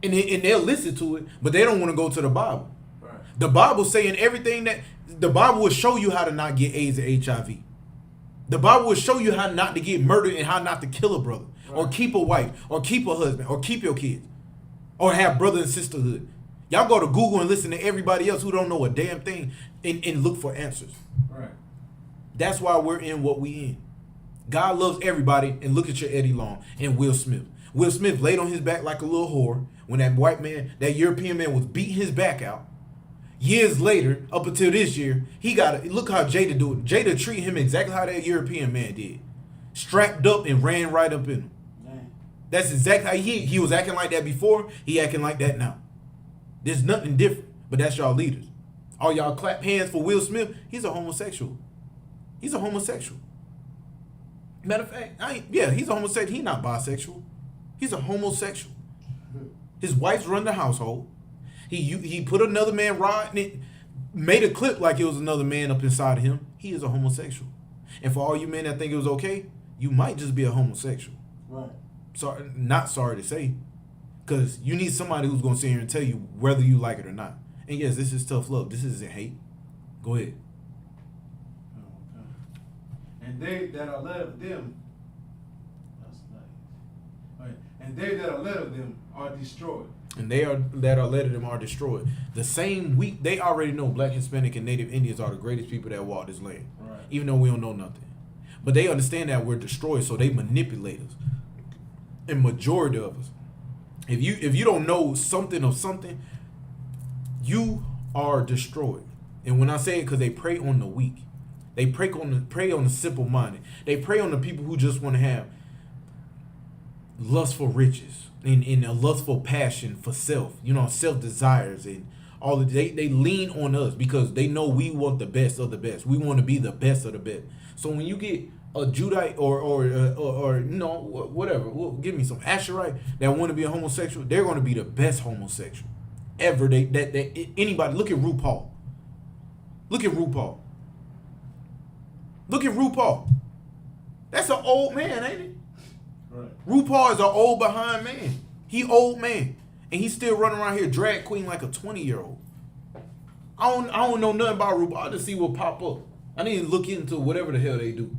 E: and they'll listen to it, but they don't want to go to the Bible.
C: Right.
E: The Bible saying everything that the Bible will show you how to not get AIDS and HIV. The Bible will show you how not to get murdered and how not to kill a brother, right, or keep a wife, or keep a husband, or keep your kids, or have brother and sisterhood. Y'all go to Google and listen to everybody else who don't know a damn thing and look for answers.
C: Right.
E: That's why we're in what we in. God loves everybody, and look at your Eddie Long and Will Smith. Will Smith laid on his back like a little whore when that white man, that European man was beating his back out. Years later, up until this year, look how Jada do it. Jada treat him exactly how that European man did. Strapped up and ran right up in him.
B: Man.
E: That's exactly how he was acting like that before, he acting like that now. There's nothing different, but that's y'all leaders. All y'all clap hands for Will Smith, he's a homosexual. He's a homosexual. Matter of fact, he's a homosexual. He's not bisexual. He's a homosexual. His wife's run the household. He put another man riding it, made a clip like it was another man up inside of him. He is a homosexual. And for all you men that think it was okay, you might just be a homosexual.
B: Right.
E: Not sorry to say. Because you need somebody who's going to sit here and tell you whether you like it or not. And yes, this is tough love. This isn't hate. Go ahead.
C: And they that are led of them, that's nice. Right. And they that are led of them are destroyed.
E: And they that are led of them are destroyed. The same week, they already know Black, Hispanic, and Native Indians are the greatest people that walk this land.
C: Right.
E: Even though we don't know nothing. But they understand that we're destroyed, so they manipulate us. And majority of us. If you don't know something of something, you are destroyed. And when I say it, because they prey on the weak. They prey on the simple-minded. They prey on the people who just want to have lustful riches and a lustful passion for self. Self-desires and all of they lean on us because they know we want the best of the best. We want to be the best of the best. So when you get a Judite or whatever, give me some Asherite that want to be a homosexual, they're going to be the best homosexual ever. Anybody. Look at RuPaul. Look at RuPaul. Look at RuPaul. That's an old man, ain't it?
C: Right.
E: RuPaul is an old behind man. He old man. And he's still running around here drag queen like a 20-year-old. I don't know nothing about RuPaul. I just see what pop up. I need to look into whatever the hell they do.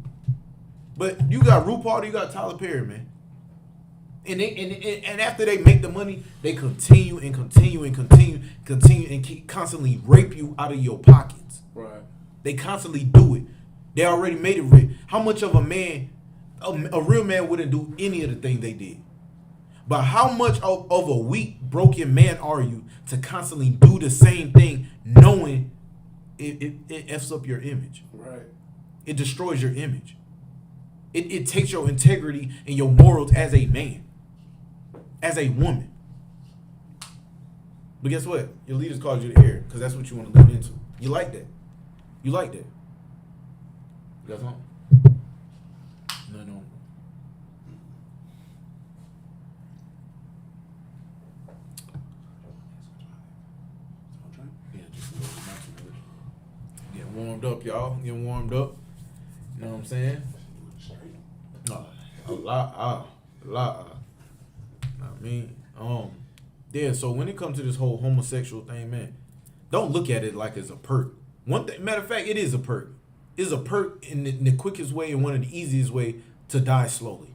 E: But you got RuPaul, you got Tyler Perry, man. And after they make the money, they continue and keep constantly rape you out of your pockets.
B: Right.
E: They constantly do it. They already made it real. How much of a man, a real man wouldn't do any of the things they did? But how much of a weak, broken man are you to constantly do the same thing, knowing it F's up your image?
B: Right.
E: It destroys your image. It takes your integrity and your morals as a man, as a woman. But guess what? Your leaders called you to air because that's what you want to lean into. You like that. You like that. You got something? No. Yeah, just a little bit. Getting warmed up, y'all. Getting warmed up. You know what I'm saying? A lot. I mean, yeah. So when it comes to this whole homosexual thing, man, don't look at it like it's a perk. One thing, matter of fact, it is a perk. It's a perk in the quickest way and one of the easiest way to die slowly.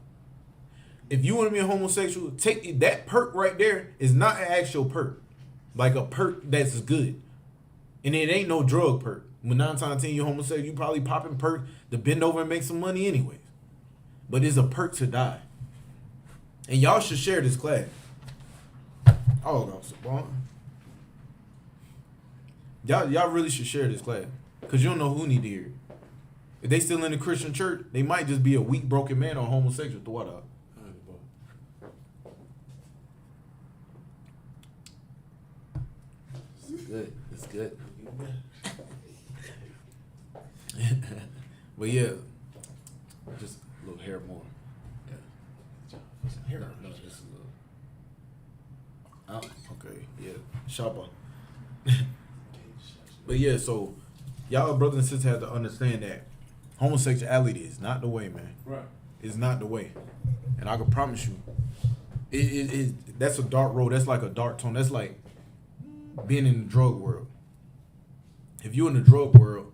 E: If you want to be a homosexual, take that perk right there is not an actual perk, like a perk that's good, and it ain't no drug perk. When 9 times 10 you're homosexual, you probably popping perk to bend over and make some money anyways. But it's a perk to die. And y'all should share this class. Oh, no, Sabon. Y'all really should share this class. Because you don't know who need to hear it. If they still in the Christian church, they might just be a weak, broken man or homosexual. Throw it out. It's good. It's good. But yeah, just a little hair more. Yeah. Some hair. No, just a little. Okay. Yeah. Sharper. But yeah, so y'all brothers and sisters have to understand that homosexuality is not the way, man.
C: Right.
E: It's not the way, and I can promise you, that's a dark road. That's like a dark tone. That's like being in the drug world. If you're in the drug world,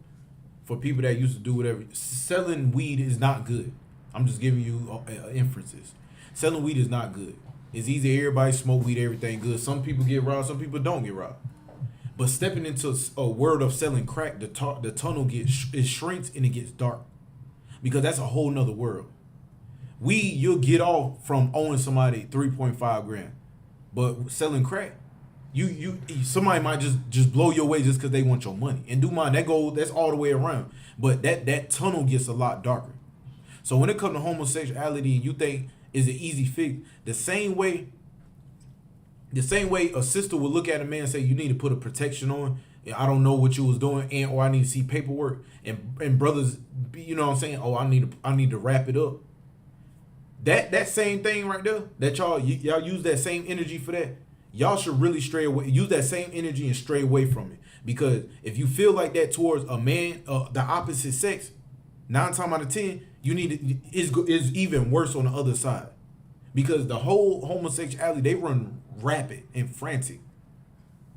E: for people that used to do whatever, selling weed is not good. I'm just giving you inferences. Selling weed is not good. It's easy. Everybody smoke weed, everything good. Some people get robbed, some people don't get robbed. But stepping into a world of selling crack, the tunnel it shrinks and it gets dark, because that's a whole nother world. You'll get off from owing somebody 3.5 grand, but selling crack, somebody might just blow your way just because they want your money. And do mine, that's all the way around. But that tunnel gets a lot darker. So when it comes to homosexuality, and you think is an easy fix, the same way a sister would look at a man and say, you need to put a protection on. I don't know what you was doing, or I need to see paperwork. And brothers, you know what I'm saying? Oh, I need to wrap it up. That same thing right there, that y'all use that same energy for that. Y'all should really stray away. Use that same energy and stray away from it. Because if you feel like that towards a man, the opposite sex, 9 times out of 10, is even worse on the other side. Because the whole homosexuality, they run rapid and frantic.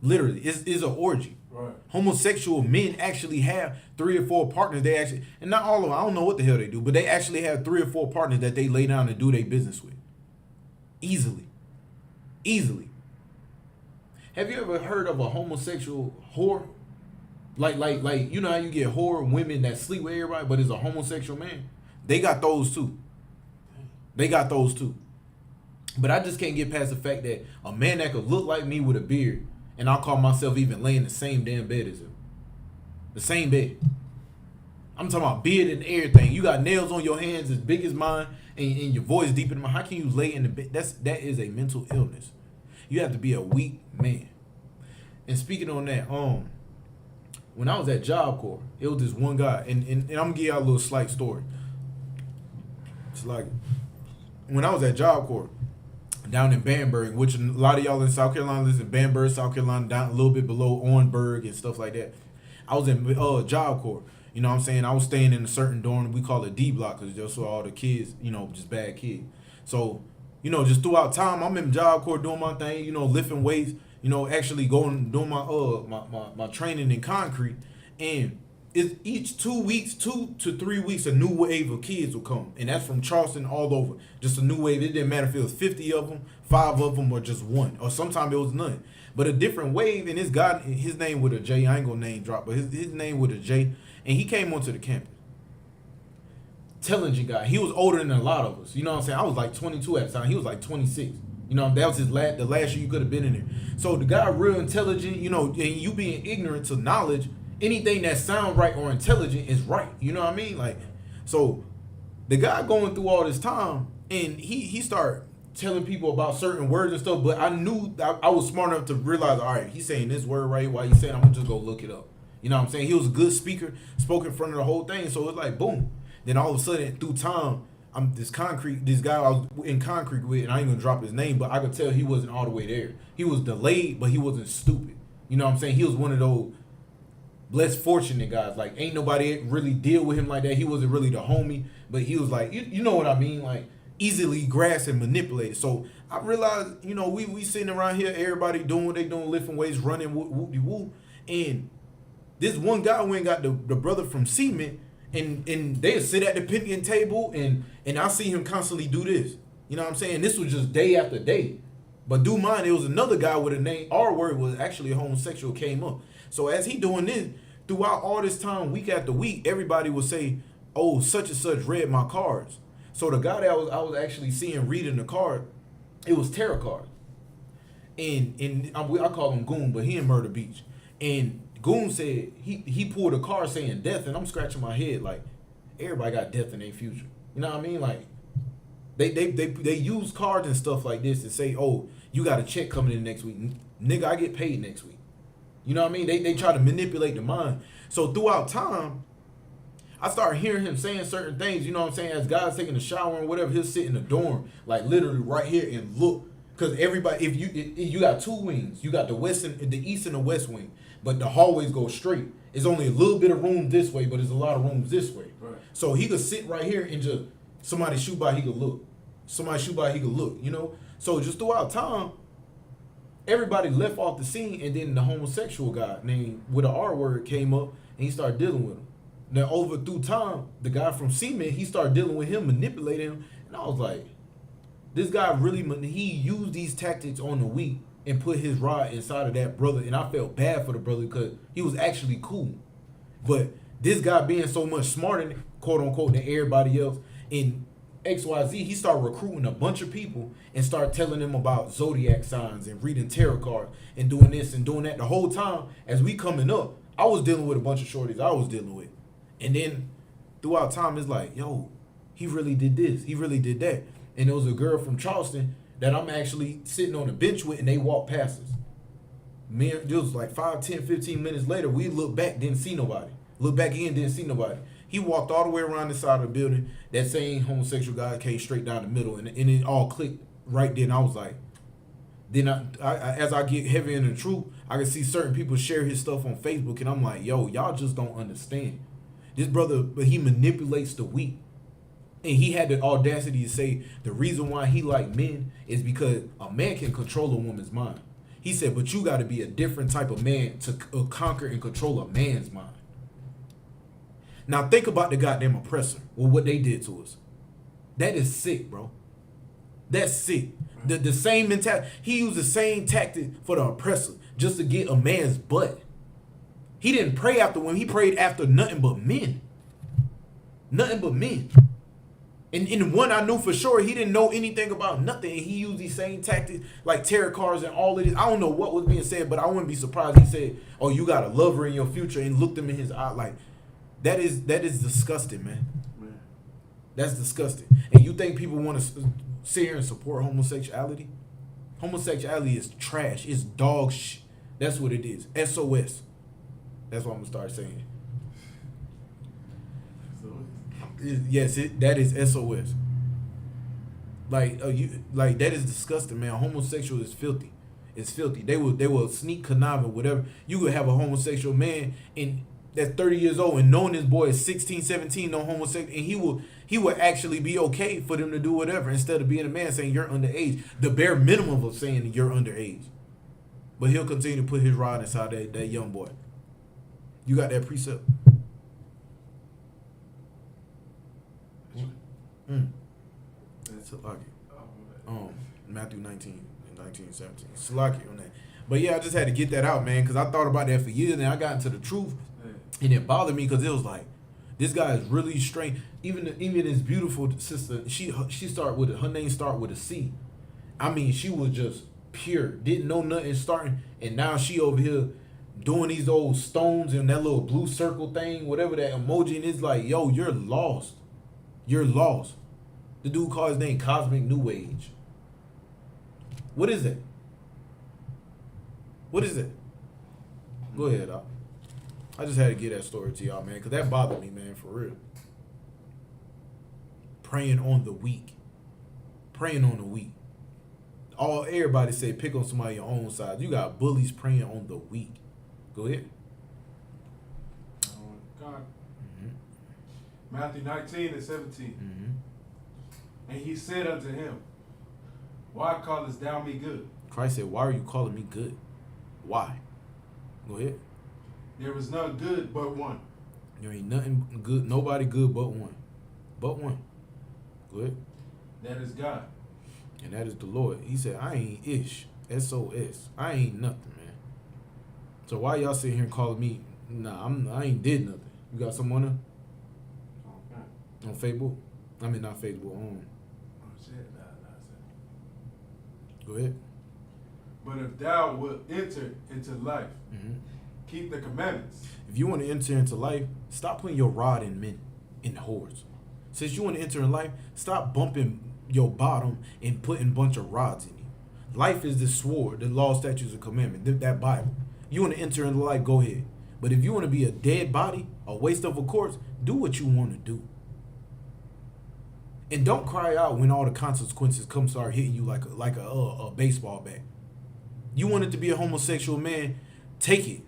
E: Literally, it's an orgy.
C: Right.
E: Homosexual men actually have 3 or 4 partners. They actually, and not all of them, I don't know what the hell they do, but they actually have 3 or 4 partners that they lay down and do their business with. Easily. Have you ever heard of a homosexual whore? Like you know how you get whore women that sleep with everybody, but it's a homosexual man? They got those too. But I just can't get past the fact that a man that could look like me with a beard, and I'll call myself even laying in the same damn bed as him. The same bed. I'm talking about beard and everything. You got nails on your hands as big as mine, and your voice deeper than mine. How can you lay in the bed? That is a mental illness. You have to be a weak man. And speaking on that, when I was at Job Corps, it was this one guy, and I'm gonna give y'all a little slight story. It's like when I was at Job Corps down in Bamberg, which a lot of y'all in South Carolina live in Bamberg, South Carolina, down a little bit below Orangeburg and stuff like that. I was in Job Corps. You know what I'm saying? I was staying in a certain dorm. We call it D block because just so all the kids, just bad kids. So, just throughout time, I'm in Job Corps doing my thing, lifting weights, actually doing my training in concrete. And is each 2 weeks, 2 to 3 weeks, a new wave of kids will come, and that's from Charleston all over. Just a new wave. It didn't matter if it was 50 of them, 5 of them, or just one, or sometimes it was none. But a different wave, and this guy, his name with a J. I ain't gonna name drop, but his name with a J, and he came onto the campus. Intelligent guy. He was older than a lot of us. You know what I'm saying? I was like 22 at the time. He was like 26. You know, that was the last year you could have been in there. So the guy real intelligent, you know, and you being ignorant to knowledge, anything that sound right or intelligent is right. You know what I mean? Like, so the guy going through all this time, and he started telling people about certain words and stuff, but I knew I was smart enough to realize, all right, he's saying this word right, why he's saying, I'm gonna just go look it up. You know what I'm saying? He was a good speaker, spoke in front of the whole thing, so it's like boom. Then all of a sudden, through time, this guy I was in concrete with, and I ain't gonna drop his name, but I could tell he wasn't all the way there. He was delayed, but he wasn't stupid. You know what I'm saying? He was one of those less fortunate guys. Like, ain't nobody really deal with him like that. He wasn't really the homie, but he was like, you know what I mean? Like, easily grasped and manipulated. So I realized, you know, we sitting around here, everybody doing what they doing, lifting weights, running, whoop-de-woo. And this one guy went and got the brother from Cement, and they'd sit at the picnic table, and I see him constantly do this. You know what I'm saying? This was just day after day. But do mind, it was another guy with a name, our word was actually a homosexual, came up. So as he doing this, throughout all this time, week after week, everybody would say, oh, such and such read my cards. So the guy that I was actually seeing reading the card, it was tarot cards. And I call him Goon, but he in Murder Beach. And Goon said, he pulled a card saying death, and I'm scratching my head like, everybody got death in their future. You know what I mean? Like, they use cards and stuff like this and say, oh, you got a check coming in next week. Nigga, I get paid next week. You know what I mean? They try to manipulate the mind. So throughout time, I started hearing him saying certain things, you know what I'm saying? As guys taking a shower and whatever, he'll sit in the dorm, like literally right here and look. Because everybody, if you got 2 wings, you got the east and the west wing, but the hallways go straight. It's only a little bit of room this way, but there's a lot of rooms this way.
C: Right.
E: So he could sit right here and just, somebody shoot by, he could look. Somebody shoot by, he could look, you know? So just throughout time, everybody left off the scene, and then the homosexual guy named with an R word came up, and he started dealing with him. Now, over through time, the guy from Cement, he started dealing with him, manipulating him, and I was like, this guy really, he used these tactics on the week and put his rod inside of that brother, and I felt bad for the brother because he was actually cool. But this guy being so much smarter, quote unquote, than everybody else, in XYZ, he started recruiting a bunch of people and started telling them about zodiac signs and reading tarot cards and doing this and doing that. The whole time, as we coming up, I was dealing with a bunch of shorties I was dealing with. And then throughout time, it's like, yo, he really did this. He really did that. And there was a girl from Charleston that I'm actually sitting on a bench with, and they walked past us. It was like 5, 10, 15 minutes later, we looked back, didn't see nobody. Looked back again, didn't see nobody. He walked all the way around the side of the building. That same homosexual guy came straight down the middle, and it all clicked right then. I was like, then I as I get heavy in the truth, I can see certain people share his stuff on Facebook, and I'm like, yo, y'all just don't understand. This brother, but he manipulates the weak. And he had the audacity to say the reason why he like men is because a man can control a woman's mind. He said, but you got to be a different type of man to conquer and control a man's mind. Now think about the goddamn oppressor or what they did to us. That is sick, bro. That's sick. The same mentality. He used the same tactic for the oppressor just to get a man's butt. He didn't pray after women. He prayed after nothing but men. Nothing but men. And in the one I knew for sure, he didn't know anything about nothing. And he used these same tactics like tarot cards and all of this. I don't know what was being said, but I wouldn't be surprised. He said, oh, you got a lover in your future, and looked him in his eye. Like, that is disgusting, man. That's disgusting. And you think people want to sit here and support homosexuality? Homosexuality is trash. It's dog shit. That's what it is. SOS. That's what I'm going to start saying. Yes, that is SOS. Like that is disgusting, man. Homosexual is filthy. It's filthy. They will sneak conniving, whatever. You could have a homosexual man that's 30 years old and knowing this boy is 16, 17, no homosexual, and he will actually be okay for them to do whatever instead of being a man saying you're underage. The bare minimum of saying you're underage. But he'll continue to put his rod inside that young boy. You got that precept? Salaki.
C: Oh,
E: Matthew 19 and 19, 17. Salaki on that. But yeah, I just had to get that out, man, because I thought about that for years, and I got into the truth, and it bothered me because it was like, this guy is really strange. Even his beautiful sister, she started with her name start with a C. I mean, she was just pure, didn't know nothing starting, and now she over here doing these old stones and that little blue circle thing, whatever that emoji, and it's like, yo, you're lost. You're lost. The dude called his name Cosmic New Age. What is it? What is it? Go ahead, Doc. I just had to get that story to y'all, man, because that bothered me, man, for real. Preying on the weak. Preying on the weak. Everybody say pick on somebody your own side. You got bullies preying on the weak. Go ahead.
C: God. Matthew 19 and 17.
E: Mm-hmm.
C: And he said unto him, Why callest thou me good?
E: Christ said, why are you calling me good? Why? Go ahead.
C: There is none good but one.
E: There ain't nothing good, nobody good but one. But one. Go ahead.
C: That is God.
E: And that is the Lord. He said, I ain't ish. SOS. I ain't nothing, man. So why y'all sitting here calling me? Nah, I ain't did nothing. You got someone on Facebook? I mean, not Facebook. On.
C: Oh, shit. Nah.
E: Go ahead.
C: But if thou wilt enter into life,
E: Mm-hmm.
C: keep the commandments.
E: If you want to enter into life, stop putting your rod in men, in whores. Since you want to enter in life, stop bumping your bottom and putting a bunch of rods in you. Life is the sword, the law, statutes, and commandment, that Bible. You want to enter into life, go ahead. But if you want to be a dead body, a waste of a corpse, do what you want to do. And don't cry out when all the consequences come start hitting you like a baseball bat. You wanted to be a homosexual man, take it.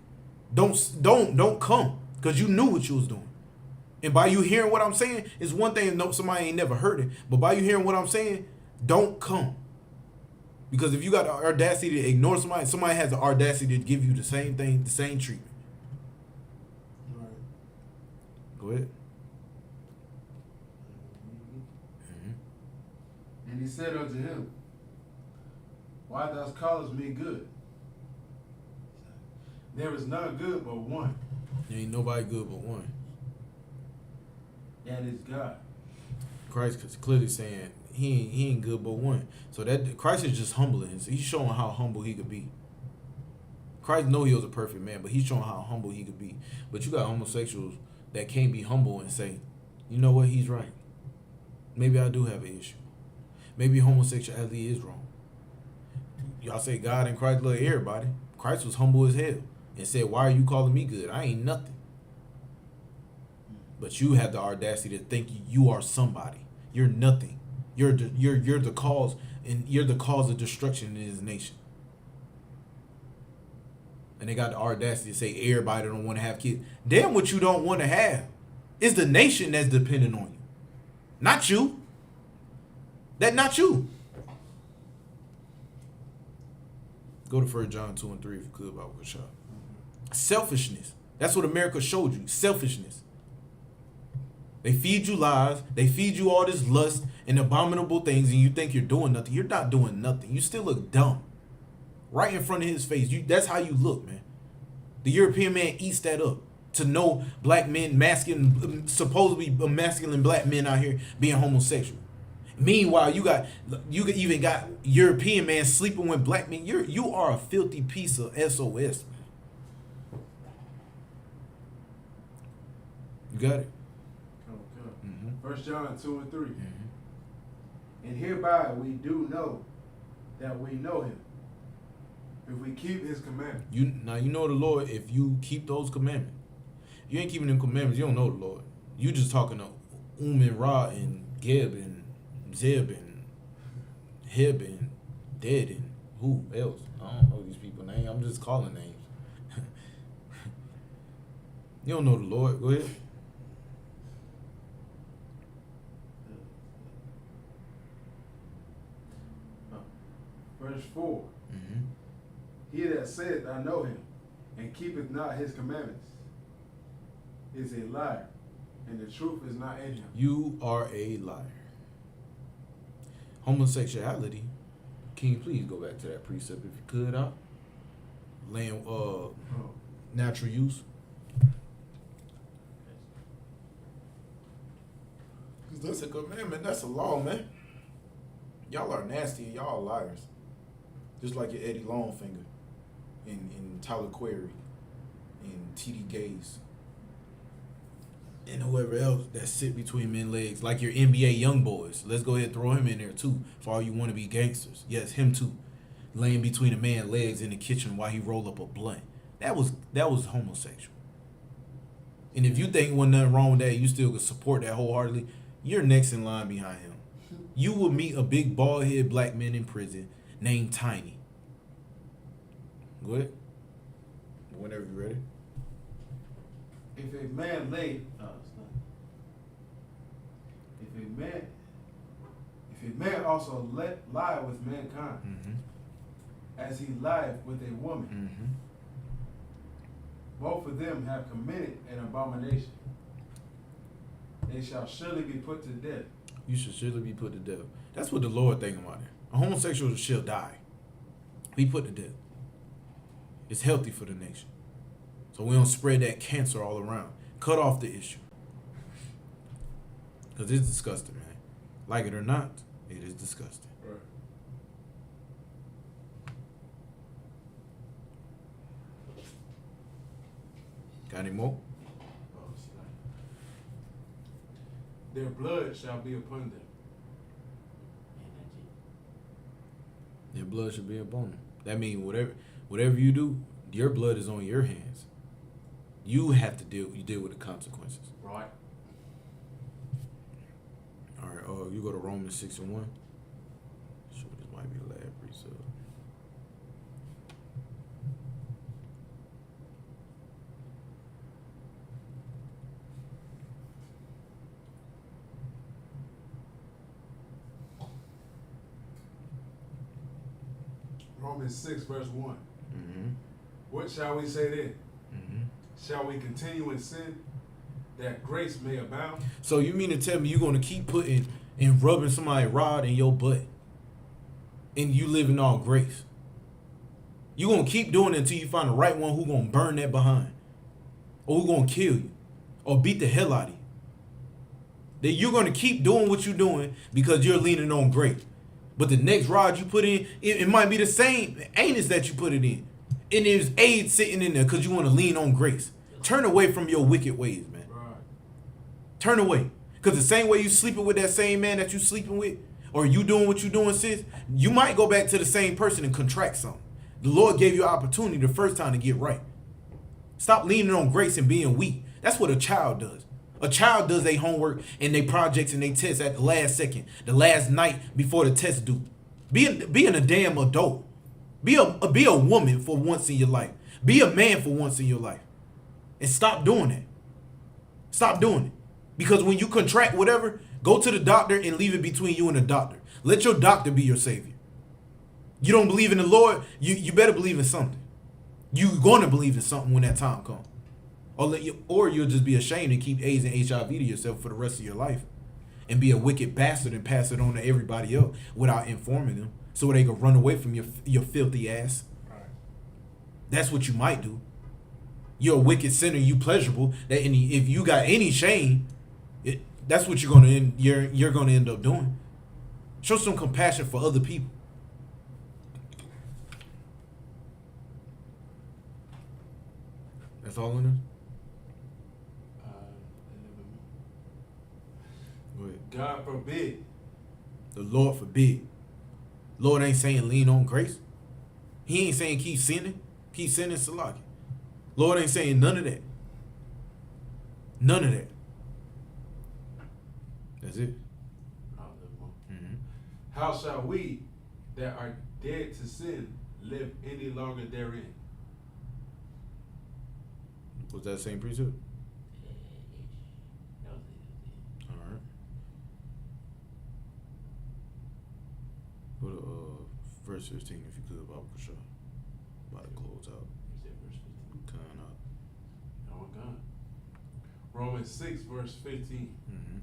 E: Don't come, because you knew what you was doing. And by you hearing what I'm saying, it's one thing if somebody ain't never heard it. But by you hearing what I'm saying, don't come. Because if you got the audacity to ignore somebody has the audacity to give you the same thing, the same treatment.
C: Right.
E: Go ahead.
C: And he said unto him, Why thou callest me good? There is none good but one.
E: There ain't nobody good but one.
C: That is God.
E: Christ is clearly saying he ain't good but one. So that Christ is just humbling him. He's showing how humble he could be. Christ know he was a perfect man, but he's showing how humble he could be. But you got homosexuals that can't be humble and say, you know what, he's right. Maybe I do have an issue. Maybe homosexuality is wrong. Y'all say God and Christ love everybody. Christ was humble as hell and said, why are you calling me good? I ain't nothing. But you have the audacity to think you are somebody. You're nothing. You're the cause, and you're the cause of destruction in this nation. And they got the audacity to say everybody don't want to have kids. Damn what you don't want to have. It's the nation that's dependent on you. Not you. Not you. Go to 1 John 2 and 3 if you could, about what shot. Selfishness. That's what America showed you. Selfishness. They feed you lies. They feed you all this lust and abominable things, and you think you're doing nothing. You're not doing nothing. You still look dumb. Right in front of his face. That's how you look, man. The European man eats that up. To know black men, supposedly masculine black men out here being homosexual. Meanwhile, you even got European men sleeping with black men. You are a filthy piece of SOS, man. You got it?
C: Mm-hmm. 1 John 2 and 3.
E: Mm-hmm.
C: And hereby we do know that we know him, if we keep his commandments.
E: You know the Lord if you keep those commandments. If you ain't keeping them commandments, you don't know the Lord. You just talking to and Ra and Geb and Zeb and Heb and Dead and who else? I don't know these people's names. I'm just calling names. You don't know the Lord. Go ahead.
C: Verse 4.
E: Mm-hmm.
C: He that saith, I know him, and keepeth not his commandments, is a liar, and the truth is not in him.
E: You are a liar. Homosexuality. Can you please go back to that precept if you could, out? Land, natural use. Cause that's a commandment. That's a law, man. Y'all are nasty and y'all liars. Just like your Eddie Longfinger, and Tyler Query, and T.D. Gaze, and whoever else that sit between men's legs, like your NBA young boys. Let's go ahead and throw him in there too, for all you want to be gangsters. Yes, him too, laying between a man's legs in the kitchen while he roll up a blunt. That was homosexual. And if you think wasn't nothing wrong with that, you still could support that wholeheartedly. You're next in line behind him. You will meet a big bald head black man in prison named Tiny. Go ahead. Whenever you're ready.
C: If a man lay,
B: it's not.
C: if a man also lie with mankind, as he lieth with a woman, both of them have committed an abomination. They shall surely be put to death.
E: You should surely be put to death. That's what the Lord thinking about it. A homosexual shall die. Be put to death. It's healthy for the nation. So we don't spread that cancer all around. Cut off the issue. Because it's disgusting, man. Like it or not, it is disgusting.
C: Right.
E: Got any more?
C: Their blood shall be upon them.
E: Their blood should be upon them. That means whatever you do, your blood is on your hands. You have to deal with the consequences.
C: Right.
E: All right, you go to Romans 6:1. Sure, this might be the last precept.
C: Romans 6 verse 1.
E: Mm-hmm.
C: What shall we say then?
E: Mm-hmm.
C: Shall we continue in sin that grace may abound?
E: So you mean to tell me you're gonna keep putting and rubbing somebody's rod in your butt, and you living all grace? You gonna keep doing it until you find the right one who gonna burn that behind, or who gonna kill you, or beat the hell out of you. That you're gonna keep doing what you're doing because you're leaning on grace. But the next rod you put in, it might be the same anus that you put it in. And there's AIDS sitting in there because you want to lean on grace. Turn away from your wicked ways, man.
C: Right.
E: Turn away. Because the same way you sleeping with that same man that you sleeping with, or you doing what you doing, sis, you might go back to the same person and contract something. The Lord gave you an opportunity the first time to get right. Stop leaning on grace and being weak. That's what a child does. A child does their homework and their projects and their tests at the last second, the last night before the test due. Being a damn adult. Be a woman for once in your life. Be a man for once in your life. And stop doing that. Stop doing it. Because when you contract whatever, go to the doctor and leave it between you and the doctor. Let your doctor be your savior. You don't believe in the Lord, you better believe in something. You're going to believe in something when that time comes. Or you'll just be ashamed and keep AIDS and HIV to yourself for the rest of your life and be a wicked bastard and pass it on to everybody else without informing them so they can run away from your filthy ass.
C: Right.
E: That's what you might do. You're a wicked sinner, you pleasurable. That if you got any shame, that's what you're gonna end up doing. Show some compassion for other people. That's all in it. Go ahead.
C: God forbid.
E: The Lord forbid. Lord ain't saying lean on grace. He ain't saying keep sinning Salaki. Lord ain't saying none of that. None of that. That's it. Mm-hmm.
C: How shall we that are dead to sin live any longer therein?
E: Was that the same precept? All right. Go to verse 15 if you could, Baba Kasha. About to close out. Kind out.
C: Oh God. Romans 6 verse 15.
E: Mm-hmm.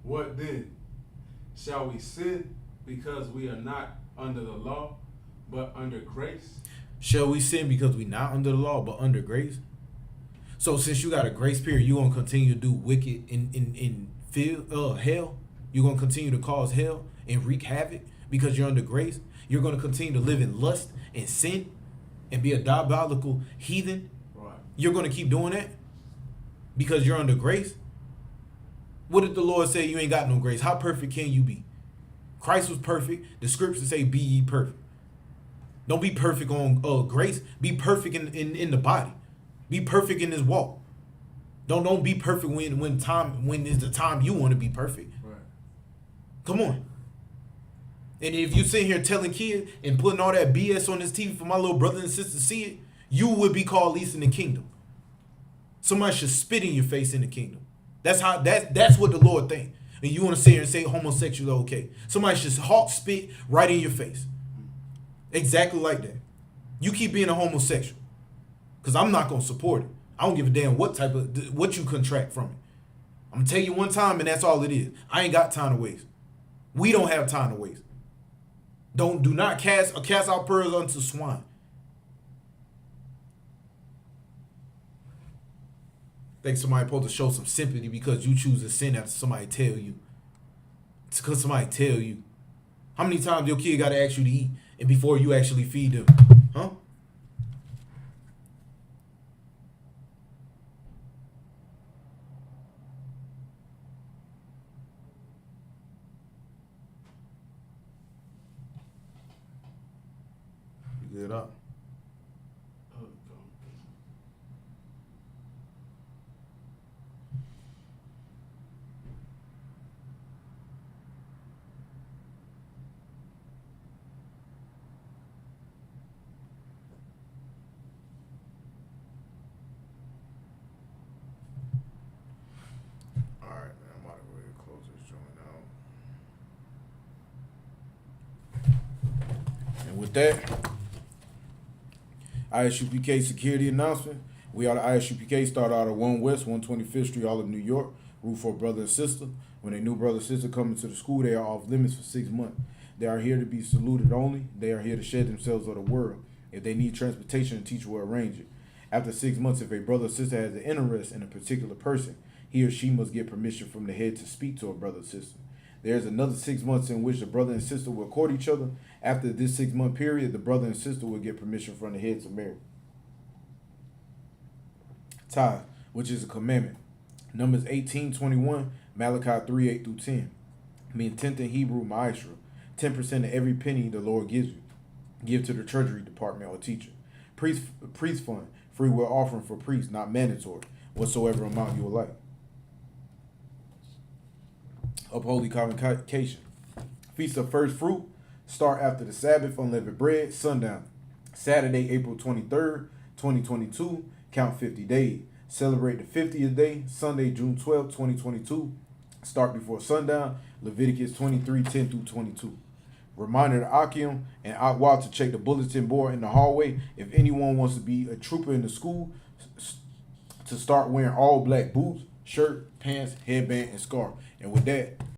C: What then? Shall we sin because we are not under the law, but under grace?
E: Shall we sin because we not under the law, but under grace? So since you got a grace period, you gonna continue to do wicked in hell? You're gonna continue to cause hell and wreak havoc because you're under grace? You're gonna continue to live in lust and sin and be a diabolical heathen?
C: Right.
E: You're gonna keep doing that because you're under grace? What did the Lord say? You ain't got no grace. How perfect can you be? Christ was perfect. The scriptures say, be ye perfect. Don't be perfect on grace. Be perfect in the body. Be perfect in this walk. Don't be perfect when is the time you want to be perfect.
C: Right.
E: Come on. And if you sit here telling kids and putting all that BS on this TV for my little brother and sister to see it, you would be called least in the kingdom. Somebody should spit in your face in the kingdom. That's what the Lord thinks. And you want to sit here and say homosexual is okay. Somebody should hawk spit right in your face. Exactly like that. You keep being a homosexual. Because I'm not going to support it. I don't give a damn what you contract from it. I'm going to tell you one time and that's all it is. I ain't got time to waste. We don't have time to waste. Do not cast our pearls unto swine. Think somebody supposed to show some sympathy because you choose to sin after somebody tell you. It's because somebody tell you. How many times your kid got to ask you to eat and before you actually feed them? Huh? You good up?
C: Oh,
E: All right, man. I'm about to go ahead and close this joint out. And with that, I.S.U.P.K security announcement. We are the I.S.U.P.K, start out of 1 West, 125th Street, all of New York. Root for brother and sister. When a new brother and sister come into the school, they are off limits for 6 months. They are here to be saluted only. They are here to shed themselves of the world. If they need transportation, the teacher will arrange it. After 6 months, if a brother or sister has an interest in a particular person, he or she must get permission from the head to speak to a brother or sister. There is another 6 months in which the brother and sister will court each other. After this 6 month period, the brother and sister will get permission from the head to marry. Tithe, which is a commandment. Numbers 18:21, Malachi 3:8-10. Mean tenth in Hebrew, ma'asra. 10% of every penny the Lord gives you. Give to the treasury department or teacher. Priest fund, free will offering for priests, not mandatory. Whatsoever amount you would like. Upholy convocation. Feast of first fruit. Start after the Sabbath, unleavened bread, sundown. Saturday, April 23rd, 2022. Count 50 days. Celebrate the 50th day, Sunday, June 12th, 2022. Start before sundown. Leviticus 23:10-22. Reminder to Akim and Akwa to check the bulletin board in the hallway if anyone wants to be a trooper in the school, to start wearing all black boots, shirt, pants, headband, and scarf. And with that,